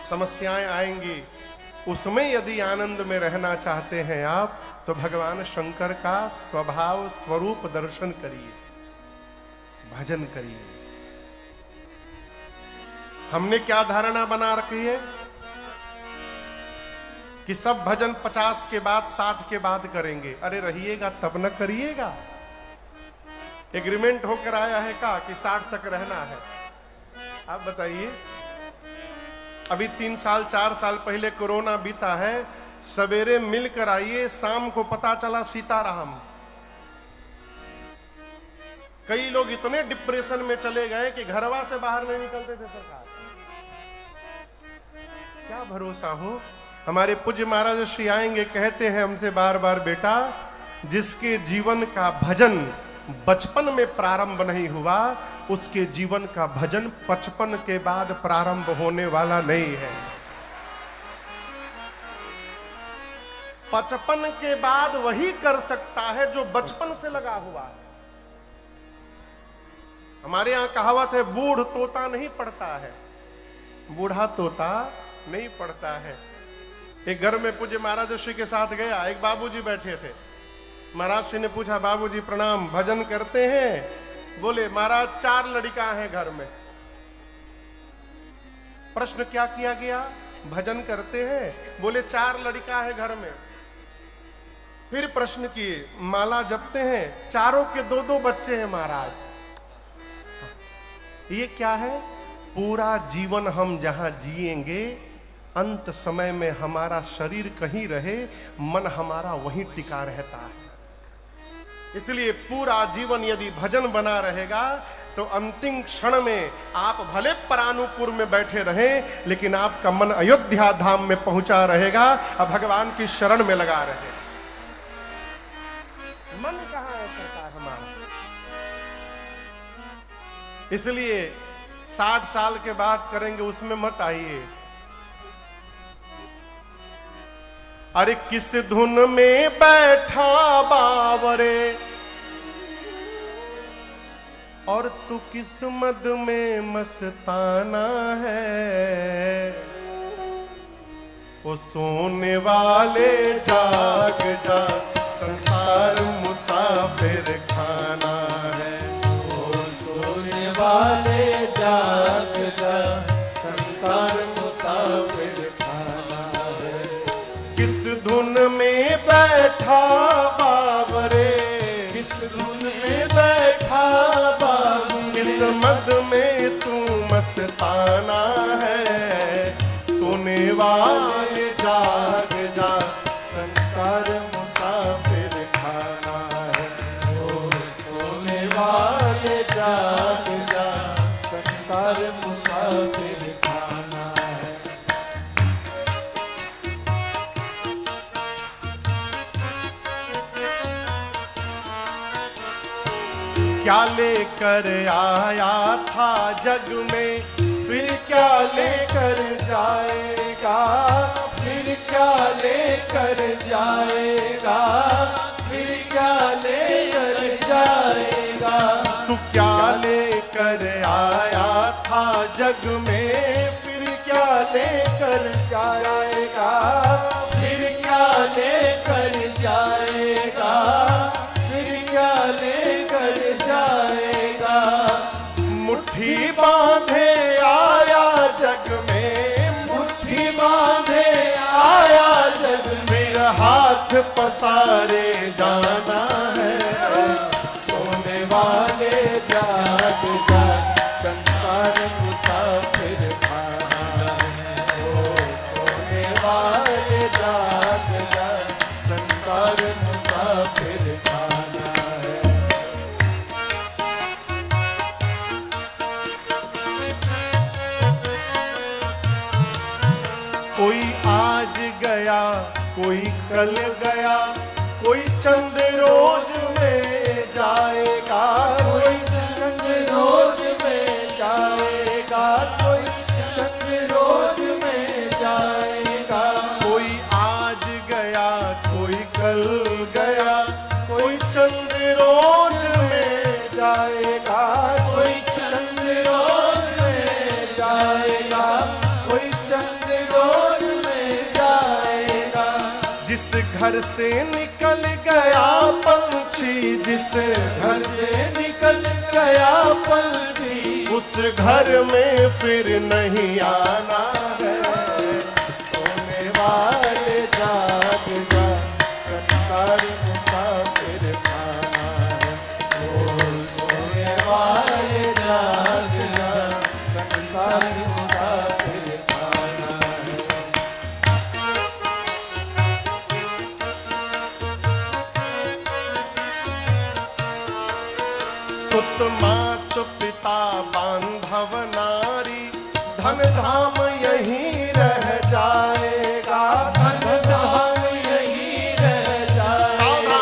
समस्याएं आएंगी, उसमें यदि आनंद में रहना चाहते हैं आप, तो भगवान शंकर का स्वभाव स्वरूप दर्शन करिए, भजन करिए। हमने क्या धारणा बना रखी है कि सब भजन 50 के बाद 60 के बाद करेंगे। अरे रहिएगा तब न करिएगा। एग्रीमेंट होकर आया है का कि 60 तक रहना है। आप बताइए, अभी 3 साल 4 साल पहले कोरोना बीता है, सवेरे मिलकर आइए, शाम को पता चला सीताराम। कई लोग इतने डिप्रेशन में चले गए कि घरवा से बाहर नहीं निकलते थे। सरकार क्या भरोसा हो। हमारे पूज्य महाराज श्री आएंगे, कहते हैं हमसे बार बार, बेटा जिसके जीवन का भजन बचपन में प्रारंभ नहीं हुआ, उसके जीवन का भजन 55 के बाद प्रारंभ होने वाला नहीं है। 55 के बाद वही कर सकता है जो बचपन से लगा हुआ है। हमारे यहां कहावत है, बूढ़ तोता नहीं पढ़ता है, बूढ़ा तोता नहीं पढ़ता है। एक घर में पूज्य महाराज श्री के साथ गया, एक बाबूजी बैठे थे। महाराज श्री ने पूछा, बाबूजी प्रणाम, भजन करते हैं? बोले, महाराज 4 लड़का हैं घर में। प्रश्न क्या किया गया? भजन करते हैं? बोले 4 लड़का है घर में। फिर प्रश्न किए, माला जपते हैं? चारों के 2-2 बच्चे हैं महाराज। ये क्या है? पूरा जीवन हम जहां जिएंगे, अंत समय में हमारा शरीर कहीं रहे, मन हमारा वहीं टिका रहता है। इसलिए पूरा जीवन यदि भजन बना रहेगा, तो अंतिम क्षण में आप भले परानुपुर में बैठे रहें, लेकिन आपका मन अयोध्या धाम में पहुंचा रहेगा और भगवान की शरण में लगा रहे। मन कहां है सरकार हमारा? इसलिए 60 साल के बाद करेंगे, उसमें मत आइए। अरे किस धुन में बैठा बावरे, और तू किस मद में मस्ताना है। वो सोने वाले जाग जा, संसार मुसाफिर खाना है। वो सोने वाले जाग जा, संसार मुसाफिर खाना है। किस धुन में बैठा बावरे, किस धुन में बैठा बावरे, किस मद में तू मस्ताना है। सोने वाले जाग जा, संसार मुसाफिर खाना है। ओ सोने वाले जाग जा, संसार मुसाफिर खाना है। क्या लेकर आया था जग में, फिर क्या लेकर जाएगा, फिर क्या लेकर जाएगा, फिर क्या लेकर जाएगा। तू क्या लेकर आया था जग में, फिर क्या लेकर जाएगा, फिर क्या लेकर जाएगा, फिर क्या लेकर जाएगा। मुट्ठी बांधे आया जग में, मुट्ठी बांधे आया जग में, फिर हाथ पसारे जाना है। सोने वाले जाग जाग, संसार मुसाफिर खाना है। ओ सोने वाले जाग जाग, संसार मुसाफिर खाना है। कोई आज गया, कोई कल गया, कोई चंद रोज में जाएगा, कोई चंद रोज में जाएगा, कोई चंद रोज में जाएगा। कोई आज गया, कोई कल गया, कोई चंद रोज में जाएगा, कोई चंद रोज में जाएगा, कोई चंद रोज में जाएगा। जिस घर से निकल गया पंछी, जिस घर से निकल गया पंछी, उस घर में फिर नहीं आना है। सोने वाले जाग जाग, संसार मुसाफिर खाना है। ओ सोने वाले जाग जाग, संसार मुसाफिर खाना है। सुत मात पिता बांधव नारी, धन धाम यहीं रह जाएगा, धन धाम यहीं रह जाएगा,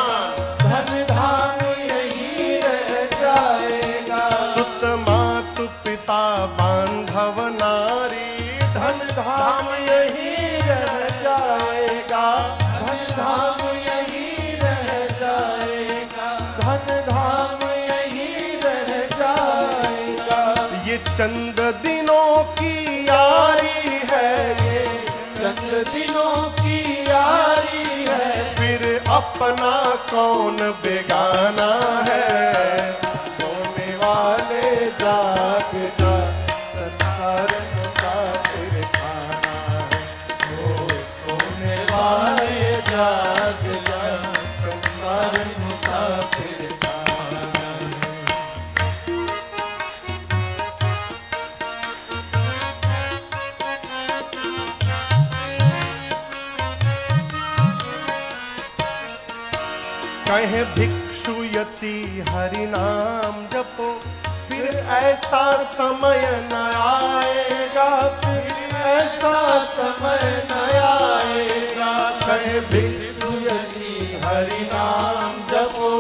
धन धाम यहीं रह जाएगा। सुत मात पिता बांधव नारी, धन धाम यहीं रह जाएगा, धन धाम यहीं रह जाएगा, धन धाम यहीं रह जाएगा। ये चंद दिनों की यारी है, ये चंद दिनों की यारी है, फिर अपना कौन बेगाना है। सोने वाले जाग जाग, संसार मुसाफिर खाना है। ओ सोने वाले जाग जाग, संसार मुसाफिर खाना है। कहे भिक्षु यति हरि नाम जपो, फिर ऐसा समय न आएगा, फिर ऐसा समय न आएगा। कहे भिक्षु यदि हरि नाम जपो,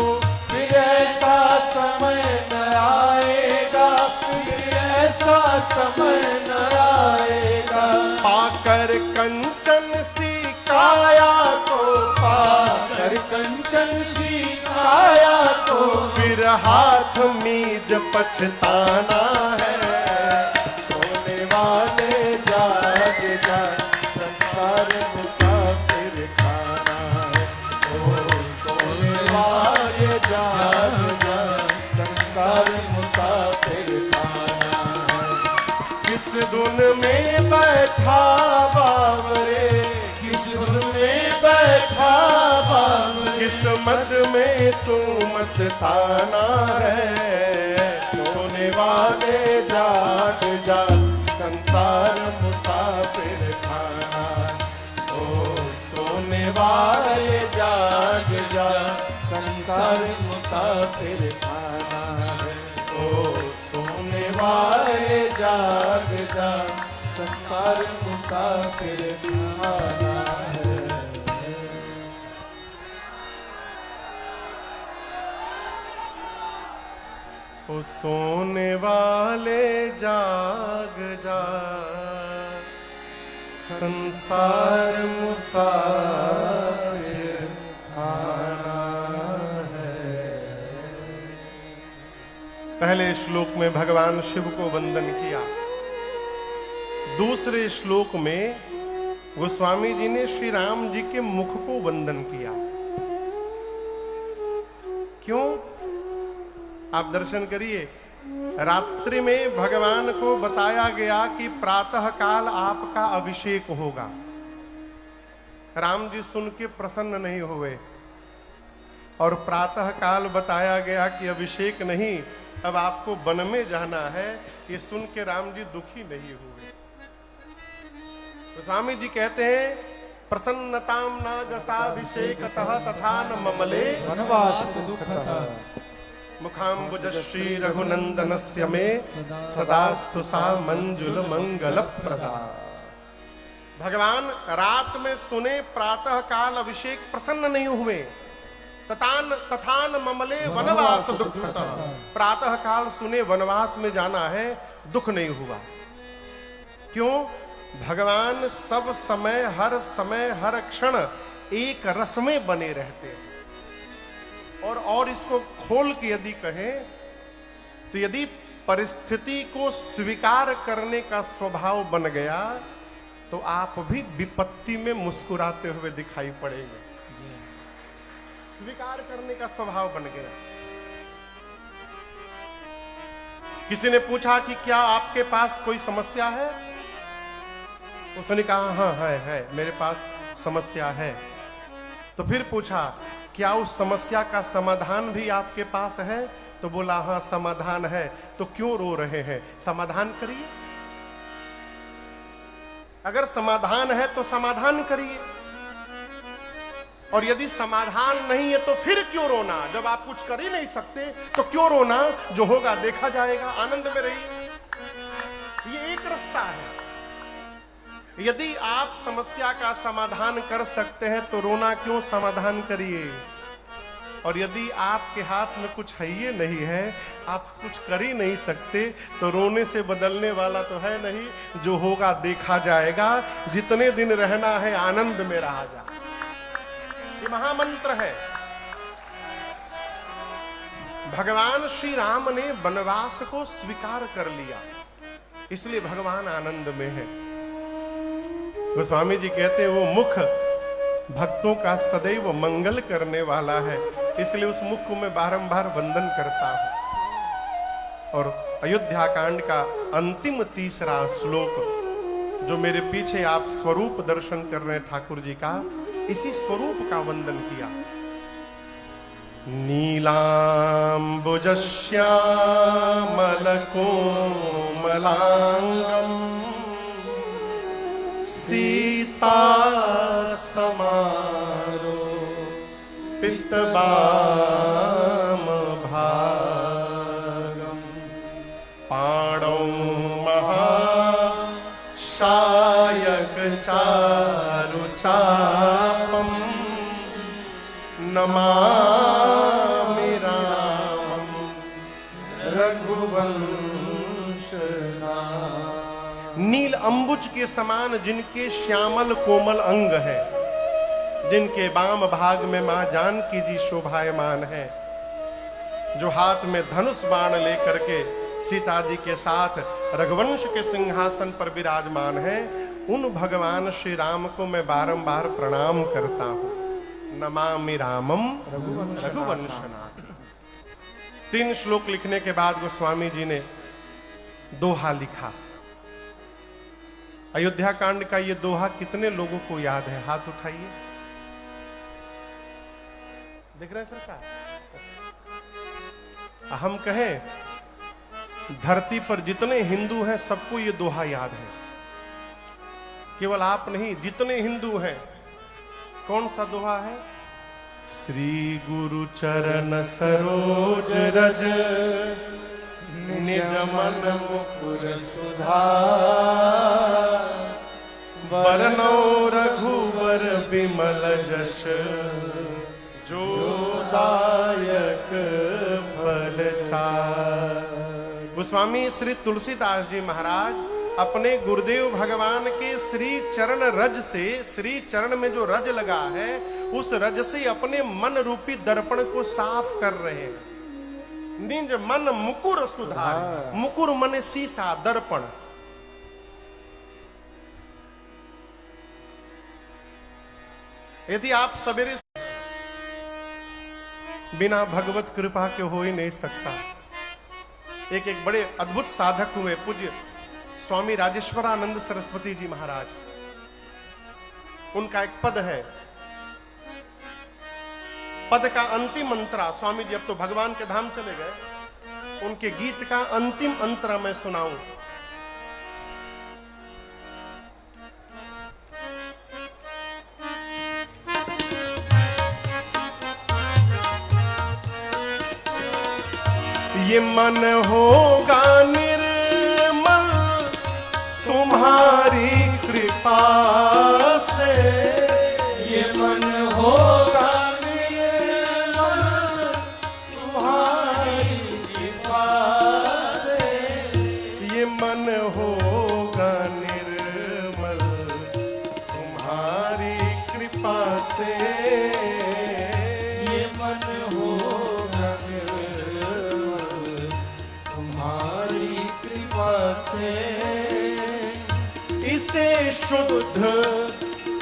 फिर ऐसा समय न आएगा, फिर ऐसा समय न आएगा। पाकर कंचन सी काया को, पाकर कंचन सी काया को, फिर हाथ मीज पछताना है। सोने वाले जाग जाग, संसार मुसाफिर खाना है। ओ सोने वाले जाग जाग, संसार मुसाफिर खाना है। किस धुन में बैठा बावरे, किस धुन में बैठा बावरे, किस्मत में तू मस्ताना है। सोने वाले जाग जाग, संसार मुसाफिर खाना है। ओ सोने वाले जाग जाग, संसार मुसाफिर खाना है। ओ सोने वाले जाग जा, संसार मुसाफिर खाना है। ओ सोने वाले जाग जा, संसार मुसाफिर खाना है। पहले श्लोक में भगवान शिव को वंदन किया, दूसरे श्लोक में गोस्वामी जी ने श्री राम जी के मुख को वंदन किया। क्यों? आप दर्शन करिए। रात्रि में भगवान को बताया गया कि प्रातः काल आपका अभिषेक होगा। राम जी सुन के प्रसन्न नहीं हुए और प्रातः काल बताया गया कि अभिषेक नहीं, अब आपको वन में जाना है, ये सुन के राम जी दुखी नहीं हुए। तो स्वामी जी कहते हैं प्रसन्नताम न गताभिषेकतः तथा न ममले वनवास दुःखतः, मुखाम्बुजश्री रघुनंदनस्य मे सदास्तु सा मंजुल मंगल प्रदा। भगवान रात में सुने प्रातः काल अभिषेक प्रसन्न नहीं हुए। तथान ममले वनवास दुःखतः, प्रातः काल सुने वनवास में जाना है, दुख नहीं हुआ। क्यों? भगवान सब समय हर क्षण एक रस में बने रहते हैं। और इसको खोल के यदि कहें तो यदि परिस्थिति को स्वीकार करने का स्वभाव बन गया तो आप भी विपत्ति में मुस्कुराते हुए दिखाई पड़ेंगे। स्वीकार करने का स्वभाव बन गया। किसी ने पूछा कि क्या आपके पास कोई समस्या है? उसने कहा हाँ है, मेरे पास समस्या है। तो फिर पूछा क्या उस समस्या का समाधान भी आपके पास है? तो बोला हाँ समाधान है। तो क्यों रो रहे हैं? समाधान करिए। अगर समाधान है तो समाधान करिए, और यदि समाधान नहीं है तो फिर क्यों रोना? जब आप कुछ कर ही नहीं सकते तो क्यों रोना? जो होगा देखा जाएगा, आनंद में रहिए। ये एक रास्ता है। यदि आप समस्या का समाधान कर सकते हैं तो रोना क्यों? समाधान करिए। और यदि आपके हाथ में कुछ है ही नहीं है, आप कुछ कर ही नहीं सकते, तो रोने से बदलने वाला तो है नहीं। जो होगा देखा जाएगा। जितने दिन रहना है आनंद में रहा जा, ये महामंत्र है। भगवान श्री राम ने वनवास को स्वीकार कर लिया, इसलिए भगवान आनंद में है। गोस्वामी जी कहते हैं वो मुख भक्तों का सदैव मंगल करने वाला है, इसलिए उस मुख को मैं बारंबार वंदन करता हूं। और अयोध्या कांड का अंतिम तीसरा श्लोक जो मेरे पीछे आप स्वरूप दर्शन कर रहे हैं ठाकुर जी का, इसी स्वरूप का वंदन किया। नीलांबुजश्यामलकोमलांगम सीता समारो पितबाम भागम पाणौ महाशायक चारुचापम नमामि रामं रघुवंशनाथं। नील अंबुज के समान जिनके श्यामल कोमल अंग है, जिनके वाम भाग में मां जानकी जी शोभायमान है, जो हाथ में धनुष बाण लेकर के सीता जी के साथ रघुवंश के सिंहासन पर विराजमान है, उन भगवान श्री राम को मैं बारंबार प्रणाम करता हूं। नमामि रामम रघुवंशनाथ। 3 श्लोक लिखने के बाद गोस्वामी जी ने दोहा लिखा। अयोध्या कांड का ये दोहा कितने लोगों को याद है? हाथ उठाइए। देख रहे हैं सरकार? हम कहें धरती पर जितने हिंदू हैं सबको ये दोहा याद है। केवल आप नहीं, जितने हिंदू हैं। कौन सा दोहा है? श्री गुरु चरण सरोज रज निज मन मुकुर सुधार, बरनौ रघुबर बिमल जस, जो दायक फल छाय। गोस्वामी श्री तुलसीदास जी महाराज अपने गुरुदेव भगवान के श्री चरण रज से, श्री चरण में जो रज लगा है उस रज से अपने मन रूपी दर्पण को साफ कर रहे हैं। निज मन मुकुर सुधार, मुकुर मन शीशा दर्पण। यदि आप सवेरे बिना भगवत कृपा के हो ही नहीं सकता। एक बड़े अद्भुत साधक हुए पूज्य स्वामी राजेश्वरानंद सरस्वती जी महाराज। उनका एक पद है, पद का अंतिम अंतरा, स्वामी जी अब तो भगवान के धाम चले गए, उनके गीत का अंतिम अंतरा मैं सुनाऊं। ये मन होगा निर्मल तुम्हारी कृपा से, ये मन होगा निर्मल तुम्हारी कृपा से, ये मन होगा निर्मल तुम्हारी कृपा से, ये मन होगा निर्मल तुम्हारी कृपा से, इसे शुद्ध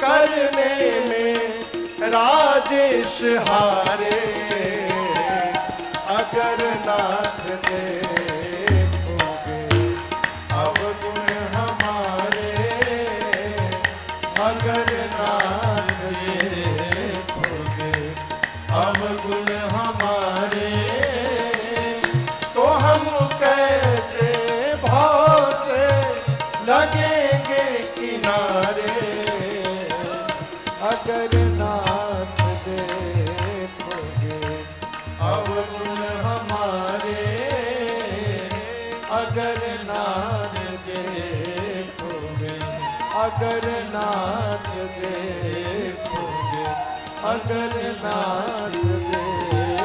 करने में राजेश हारे, अगर नाथ देखोगे अवगुण हमारे, अगर नाथ देखोगे अवगुण हमारे, तो हम कैसे भाव से लगेंगे किनारे, अगर नाथ देखोगे अवगुण हमारे, अगर नाथ देखोगे, अगर नाथ देखोगे, अगर नाथ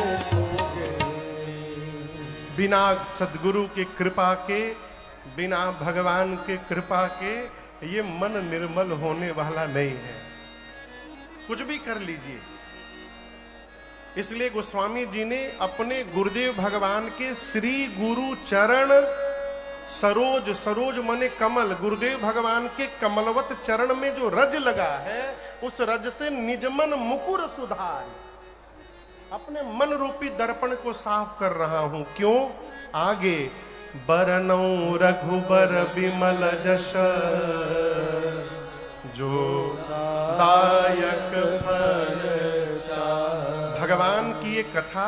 देखोगे। बिना सदगुरु की कृपा के, बिना भगवान के कृपा के ये मन निर्मल होने वाला नहीं है। कुछ भी कर लीजिए। इसलिए गोस्वामी जी ने अपने गुरुदेव भगवान के श्री गुरु चरण सरोज, सरोज मने कमल, गुरुदेव भगवान के कमलवत चरण में जो रज लगा है उस रज से निजमन मुकुर सुधार, अपने मन रूपी दर्पण को साफ कर रहा हूं। क्यों? आगे बरनौ रघुबर बिमल जस, जो दायक फल छाय। भगवान की ये कथा,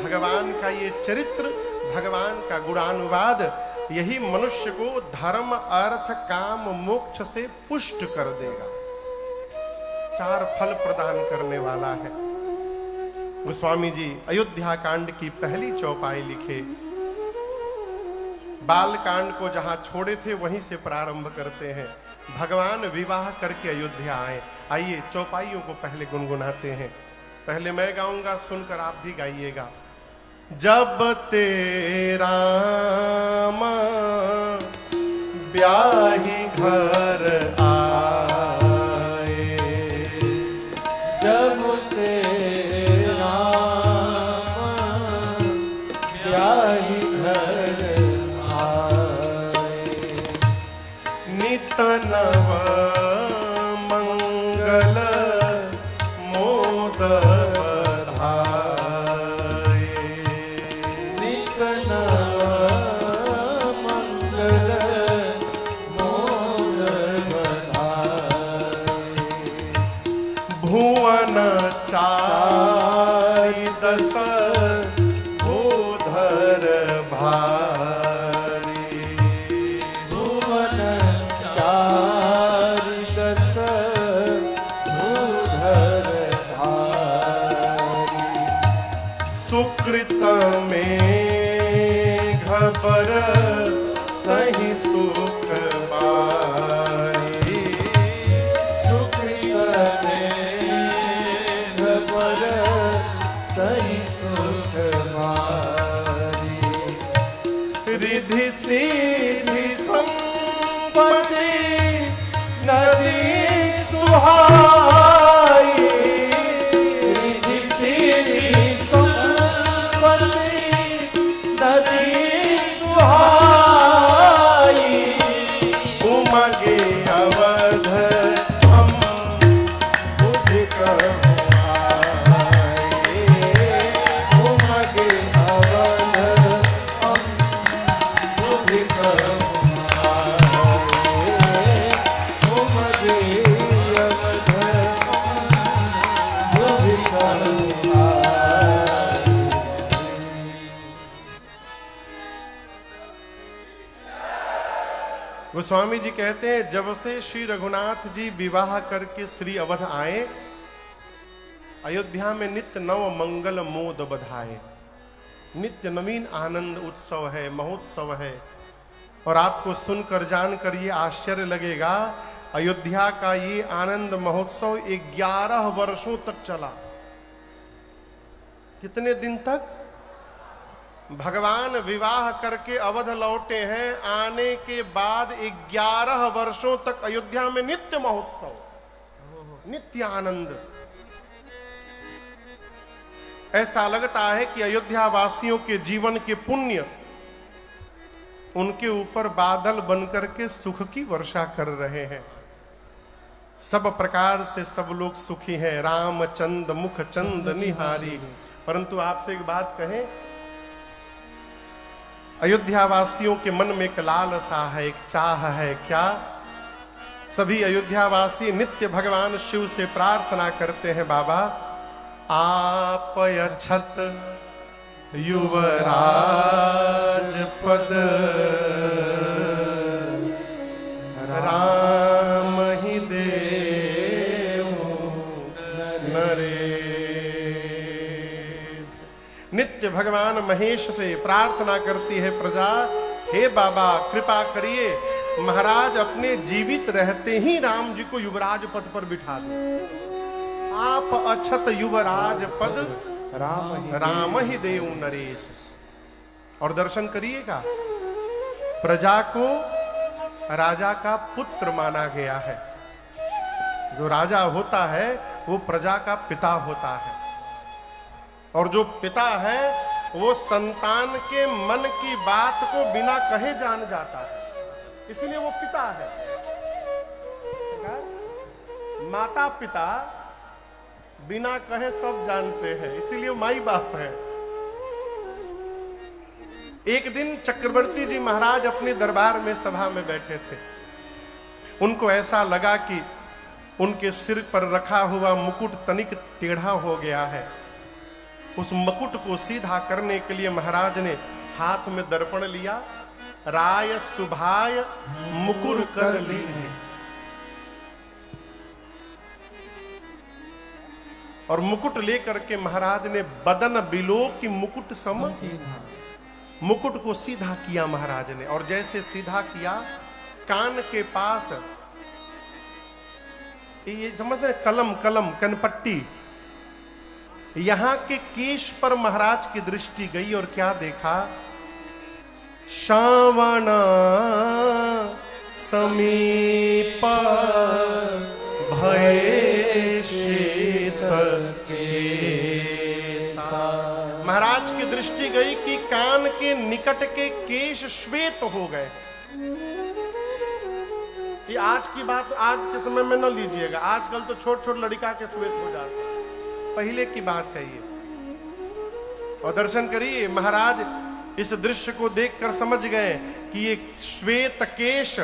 भगवान का ये चरित्र, भगवान का गुणानुवाद यही मनुष्य को धर्म अर्थ काम मोक्ष से पुष्ट कर देगा, 4 फल प्रदान करने वाला है। गोस्वामी जी अयोध्या कांड की पहली चौपाई लिखे। बाल कांड को जहां छोड़े थे वहीं से प्रारंभ करते हैं। भगवान विवाह करके अयोध्या आए। आइए चौपाइयों को पहले गुनगुनाते हैं। पहले मैं गाऊंगा, सुनकर आप भी गाइएगा। जब तेरा ब्याही घर आए, जब तेरा ब्याही घर आए, नित नव मंगल मोद बधाए, नित नव मंगल मोद बधाए, भुवन चारि दस भूधर भारी, भुवन चारि दस सुमति नदी सुहाई, रिधि सिधि संपत्ति नदी सुहाई, उमगे अवध हम बुझ कहुआए, उमगे अवध हम बुझ कहुआए, उमगे अवध हम बुझ कहुआए। गोस्वामी जी कहते हैं जब से श्री रघुनाथ जी विवाह करके श्री अवध आए, अयोध्या में नित्य नव मंगल मोद बधाए। नित्य नवीन आनंद उत्सव है, महोत्सव है। और आपको सुनकर जानकर ये आश्चर्य लगेगा, अयोध्या का ये आनंद महोत्सव 11 वर्षों तक चला। कितने दिन तक? भगवान विवाह करके अवध लौटे हैं, आने के बाद 11 वर्षों तक अयोध्या में नित्य महोत्सव, नित्य आनंद। ऐसा लगता है कि अयोध्या वासियों के जीवन के पुण्य उनके ऊपर बादल बनकर के सुख की वर्षा कर रहे हैं। सब प्रकार से सब लोग सुखी हैं। रामचंद मुख चंद निहारी। परंतु आपसे एक बात कहें, अयोध्या वासियों के मन में एक लालसा है, एक चाह है। क्या? सभी अयोध्या वासी नित्य भगवान शिव से प्रार्थना करते हैं, बाबा आप अक्षत युवराज पद राम ही देवो नरेश। नित्य भगवान महेश से प्रार्थना करती है प्रजा, हे बाबा कृपा करिए, महाराज अपने जीवित रहते ही राम जी को युवराज पद पर बिठा दो। आप अक्षत युवराज पद राम ही देव नरेश। और दर्शन करिएगा, प्रजा को राजा का पुत्र माना गया है। जो राजा होता है वो प्रजा का पिता होता है, और जो पिता है वो संतान के मन की बात को बिना कहे जान जाता है, इसलिए वो पिता है। माता पिता बिना कहे सब जानते हैं, इसीलिए माई बाप है। एक दिन चक्रवर्ती जी महाराज अपने दरबार में सभा में बैठे थे। उनको ऐसा लगा कि उनके सिर पर रखा हुआ मुकुट तनिक टेढ़ा हो गया है। उस मुकुट को सीधा करने के लिए महाराज ने हाथ में दर्पण लिया। राय सुभाय मुकुर कर ली। और मुकुट लेकर के महाराज ने बदन बिलो की मुकुट सम मुकुट को सीधा किया महाराज ने। और जैसे सीधा किया, कान के पास ये समझ रहे, कलम कलम कनपट्टी, यहां के केश पर महाराज की दृष्टि गई और क्या देखा? श्रावण समीप भय शीतल केसा। महाराज की दृष्टि गई कि कान के निकट के केश श्वेत हो गए। ये आज की बात आज के समय में न लीजिएगा, आजकल तो छोट छोट लड़का के श्वेत हो जाते, पहले की बात है ये। और दर्शन करिए, महाराज इस दृश्य को देखकर समझ गए कि ये श्वेत केश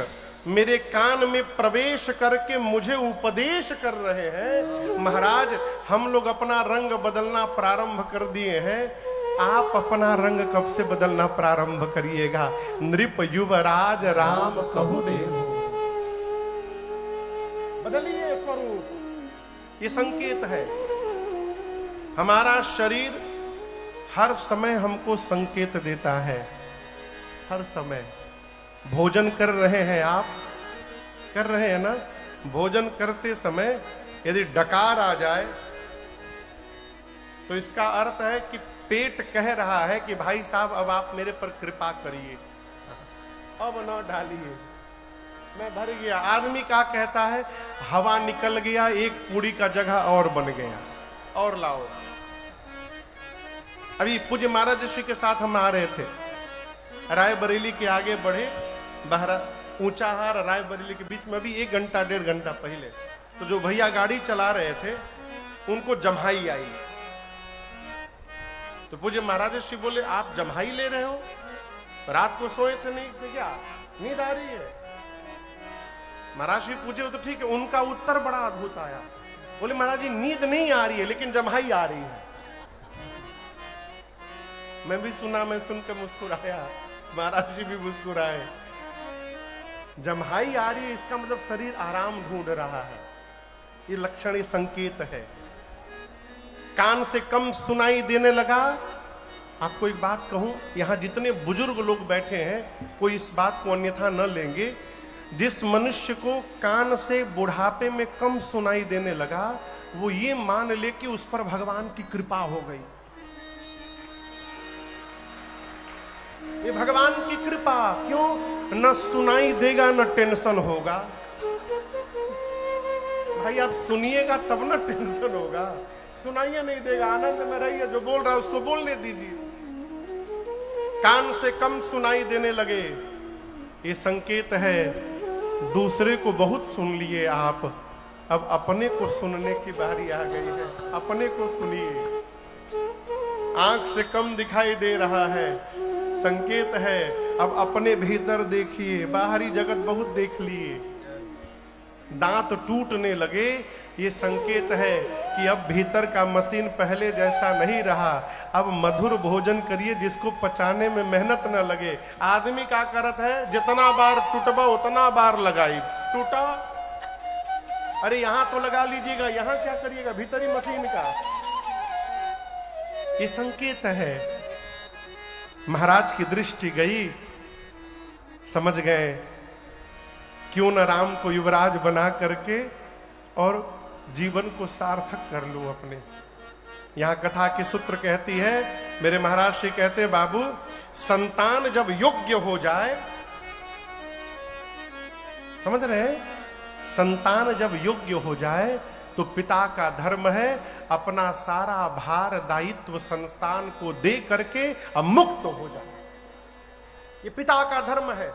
मेरे कान में प्रवेश करके मुझे उपदेश कर रहे हैं। महाराज हम लोग अपना रंग बदलना प्रारंभ कर दिए हैं, आप अपना रंग कब से बदलना प्रारंभ करिएगा? नृप युवराज राम कहु देव। बदलिए स्वरूप। ये संकेत है। हमारा शरीर हर समय हमको संकेत देता है। हर समय भोजन कर रहे हैं, आप कर रहे हैं ना? भोजन करते समय यदि डकार आ जाए तो इसका अर्थ है कि पेट कह रहा है कि भाई साहब अब आप मेरे पर कृपा करिए, अब न डालिए। मैं भर गया। आदमी क्या कहता है, हवा निकल गया, एक पूरी का जगह और बन गया, और लाओ। अभी पूज्य महाराज जी के साथ हम आ रहे थे, रायबरेली के आगे बढ़े, बहरा ऊंचाहार रायबरेली के बीच में, अभी 1 घंटा 1.5 घंटा पहले, तो जो भैया गाड़ी चला रहे थे उनको जम्हाई आई। तो पूज्य महाराज जी बोले, आप जम्हाई ले रहे हो, रात को सोए थे नहीं थे क्या, नींद आ रही है? महाराज जी पूछे तो ठीक है, उनका उत्तर बड़ा अद्भुत आया। बोले महाराज जी नींद नहीं आ रही है लेकिन जम्हाई आ रही है। मैं भी सुना, मैं सुनकर मुस्कुराया, महाराज जी भी मुस्कुराए। जम्हाई आ रही है इसका मतलब शरीर आराम ढूंढ रहा है, ये लक्षण, ये संकेत है। कान से कम सुनाई देने लगा। आपको एक बात कहूं, यहां जितने बुजुर्ग लोग बैठे हैं कोई इस बात को अन्यथा न लेंगे, जिस मनुष्य को कान से बुढ़ापे में कम सुनाई देने लगा वो ये मान ले कि उस पर भगवान की कृपा हो गई। ये भगवान की कृपा, क्यों? न सुनाई देगा न टेंशन होगा। भाई आप सुनिएगा तब ना टेंशन होगा, सुनाइए नहीं देगा, आनंद में रहिए, जो बोल रहा है उसको बोलने दीजिए। कान से कम सुनाई देने लगे, ये संकेत है दूसरे को बहुत सुन लिए आप, अब अपने को सुनने की बारी आ गई है। अपने को सुनिए। आंख से कम दिखाई दे रहा है, संकेत है अब अपने भीतर देखिए। बाहरी जगत बहुत देख लिए, दांत टूटने लगे, ये संकेत है कि अब भीतर का मशीन पहले जैसा नहीं रहा। अब मधुर भोजन करिए जिसको पचाने में मेहनत न लगे। आदमी क्या करत है, जितना बार टूटबा उतना बार लगाई, टूटा, अरे यहां तो लगा लीजिएगा, यहां क्या करिएगा, भीतरी मशीन का। ये संकेत है। महाराज की दृष्टि गई, समझ गए क्यों न राम को युवराज बना करके और जीवन को सार्थक कर लूं अपने। यहां कथा के सूत्र कहती है, मेरे महाराज श्री कहते हैं, बाबू संतान जब योग्य हो जाए, समझ रहे हैं, संतान जब योग्य हो जाए तो पिता का धर्म है अपना सारा भार दायित्व संस्थान को दे करके अब मुक्त हो जाए। ये पिता का धर्म है।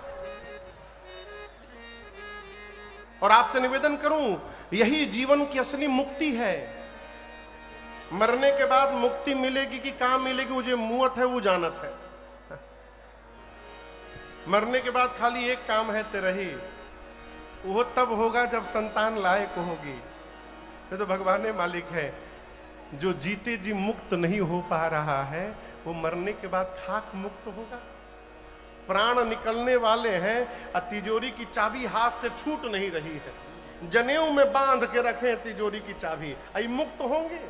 और आपसे निवेदन करूं, यही जीवन की असली मुक्ति है। मरने के बाद मुक्ति मिलेगी कि कहां मिलेगी, वो जो मुअत है वो जानत है। मरने के बाद खाली एक काम है तेरा ही, वो तब होगा जब संतान लायक होगी। ये तो भगवान मालिक है। जो जीते जी मुक्त नहीं हो पा रहा है वो मरने के बाद खाक मुक्त होगा। प्राण निकलने वाले हैं, तिजोरी की चाबी हाथ से छूट नहीं रही है, जनेऊ में बांध के रखे तिजोरी की चाबी, आई मुक्त होंगे।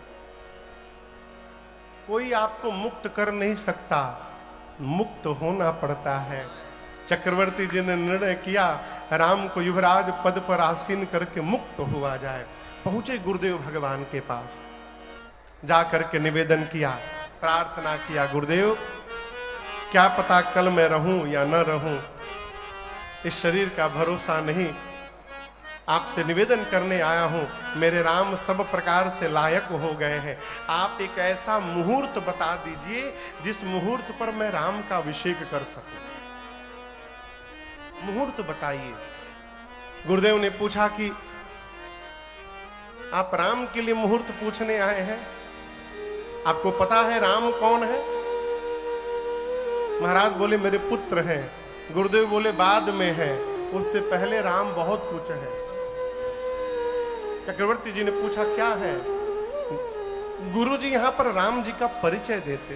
कोई आपको मुक्त कर नहीं सकता, मुक्त होना पड़ता है। चक्रवर्ती जी ने निर्णय किया राम को युवराज पद पर आसीन करके मुक्त हुआ जाए। पहुंचे गुरुदेव भगवान के पास, जाकर के निवेदन किया, प्रार्थना किया, गुरुदेव क्या पता कल मैं रहूं या न रहूं, इस शरीर का भरोसा नहीं, आपसे निवेदन करने आया हूं। मेरे राम सब प्रकार से लायक हो गए हैं, आप एक ऐसा मुहूर्त बता दीजिए जिस मुहूर्त पर मैं राम का अभिषेक कर सकूं। मुहूर्त बताइए। गुरुदेव ने पूछा कि आप राम के लिए मुहूर्त पूछने आए हैं, आपको पता है राम कौन है? महाराज बोले मेरे पुत्र हैं। गुरुदेव बोले बाद में है, उससे पहले राम बहुत कुछ है। चक्रवर्ती जी ने पूछा क्या है? गुरु जी यहां पर राम जी का परिचय देते।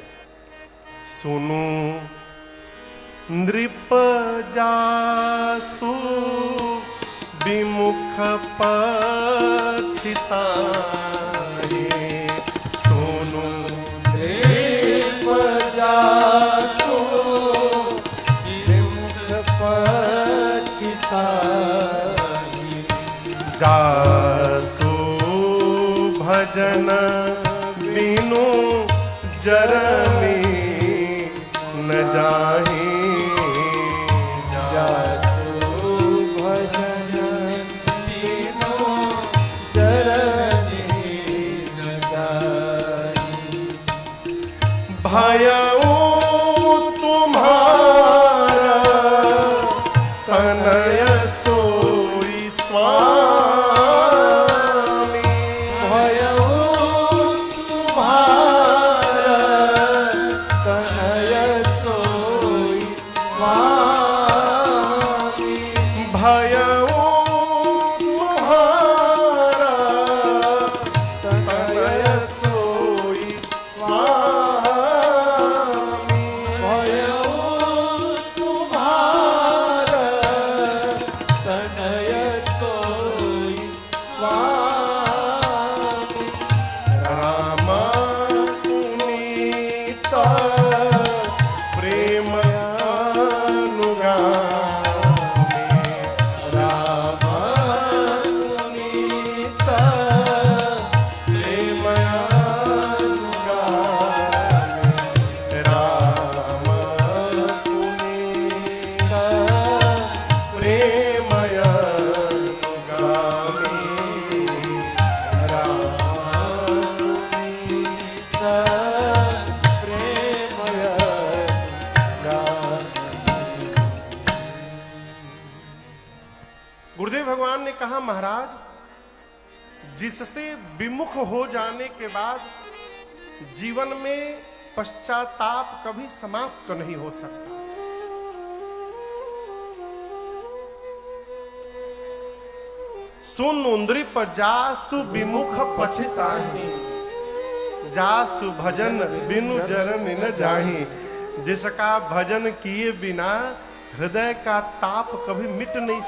सुनो नृप जासु विमुख पछिताए, सुनो नृप जासु विमुख पछिताए, जासु भजन बिनु जरनी न जाहि, जासु भजन स्वामी भयउ तुम्हारा तनय सोई स्वामी भयउ तुम्हारा तनय सोई स्वामी भयउ तुम्हारा तनय सोई स्वामी राम पुनीत प्रेम अनुगामी राम पुनीत प्रेम अनुगामी राम पुनीत प्रेम अनुगामी गुरुदेव भगवान ने कहा, महाराज, जिससे विमुख हो जाने के बाद जीवन में पश्चाताप कभी समाप्त नहीं हो सकता। सुन उन्द्रिप जासु विमुख पछिताहि, जासु भजन बिनु जरन न जाहि। जिसका भजन किए बिना हृदय का ताप कभी मिट नहीं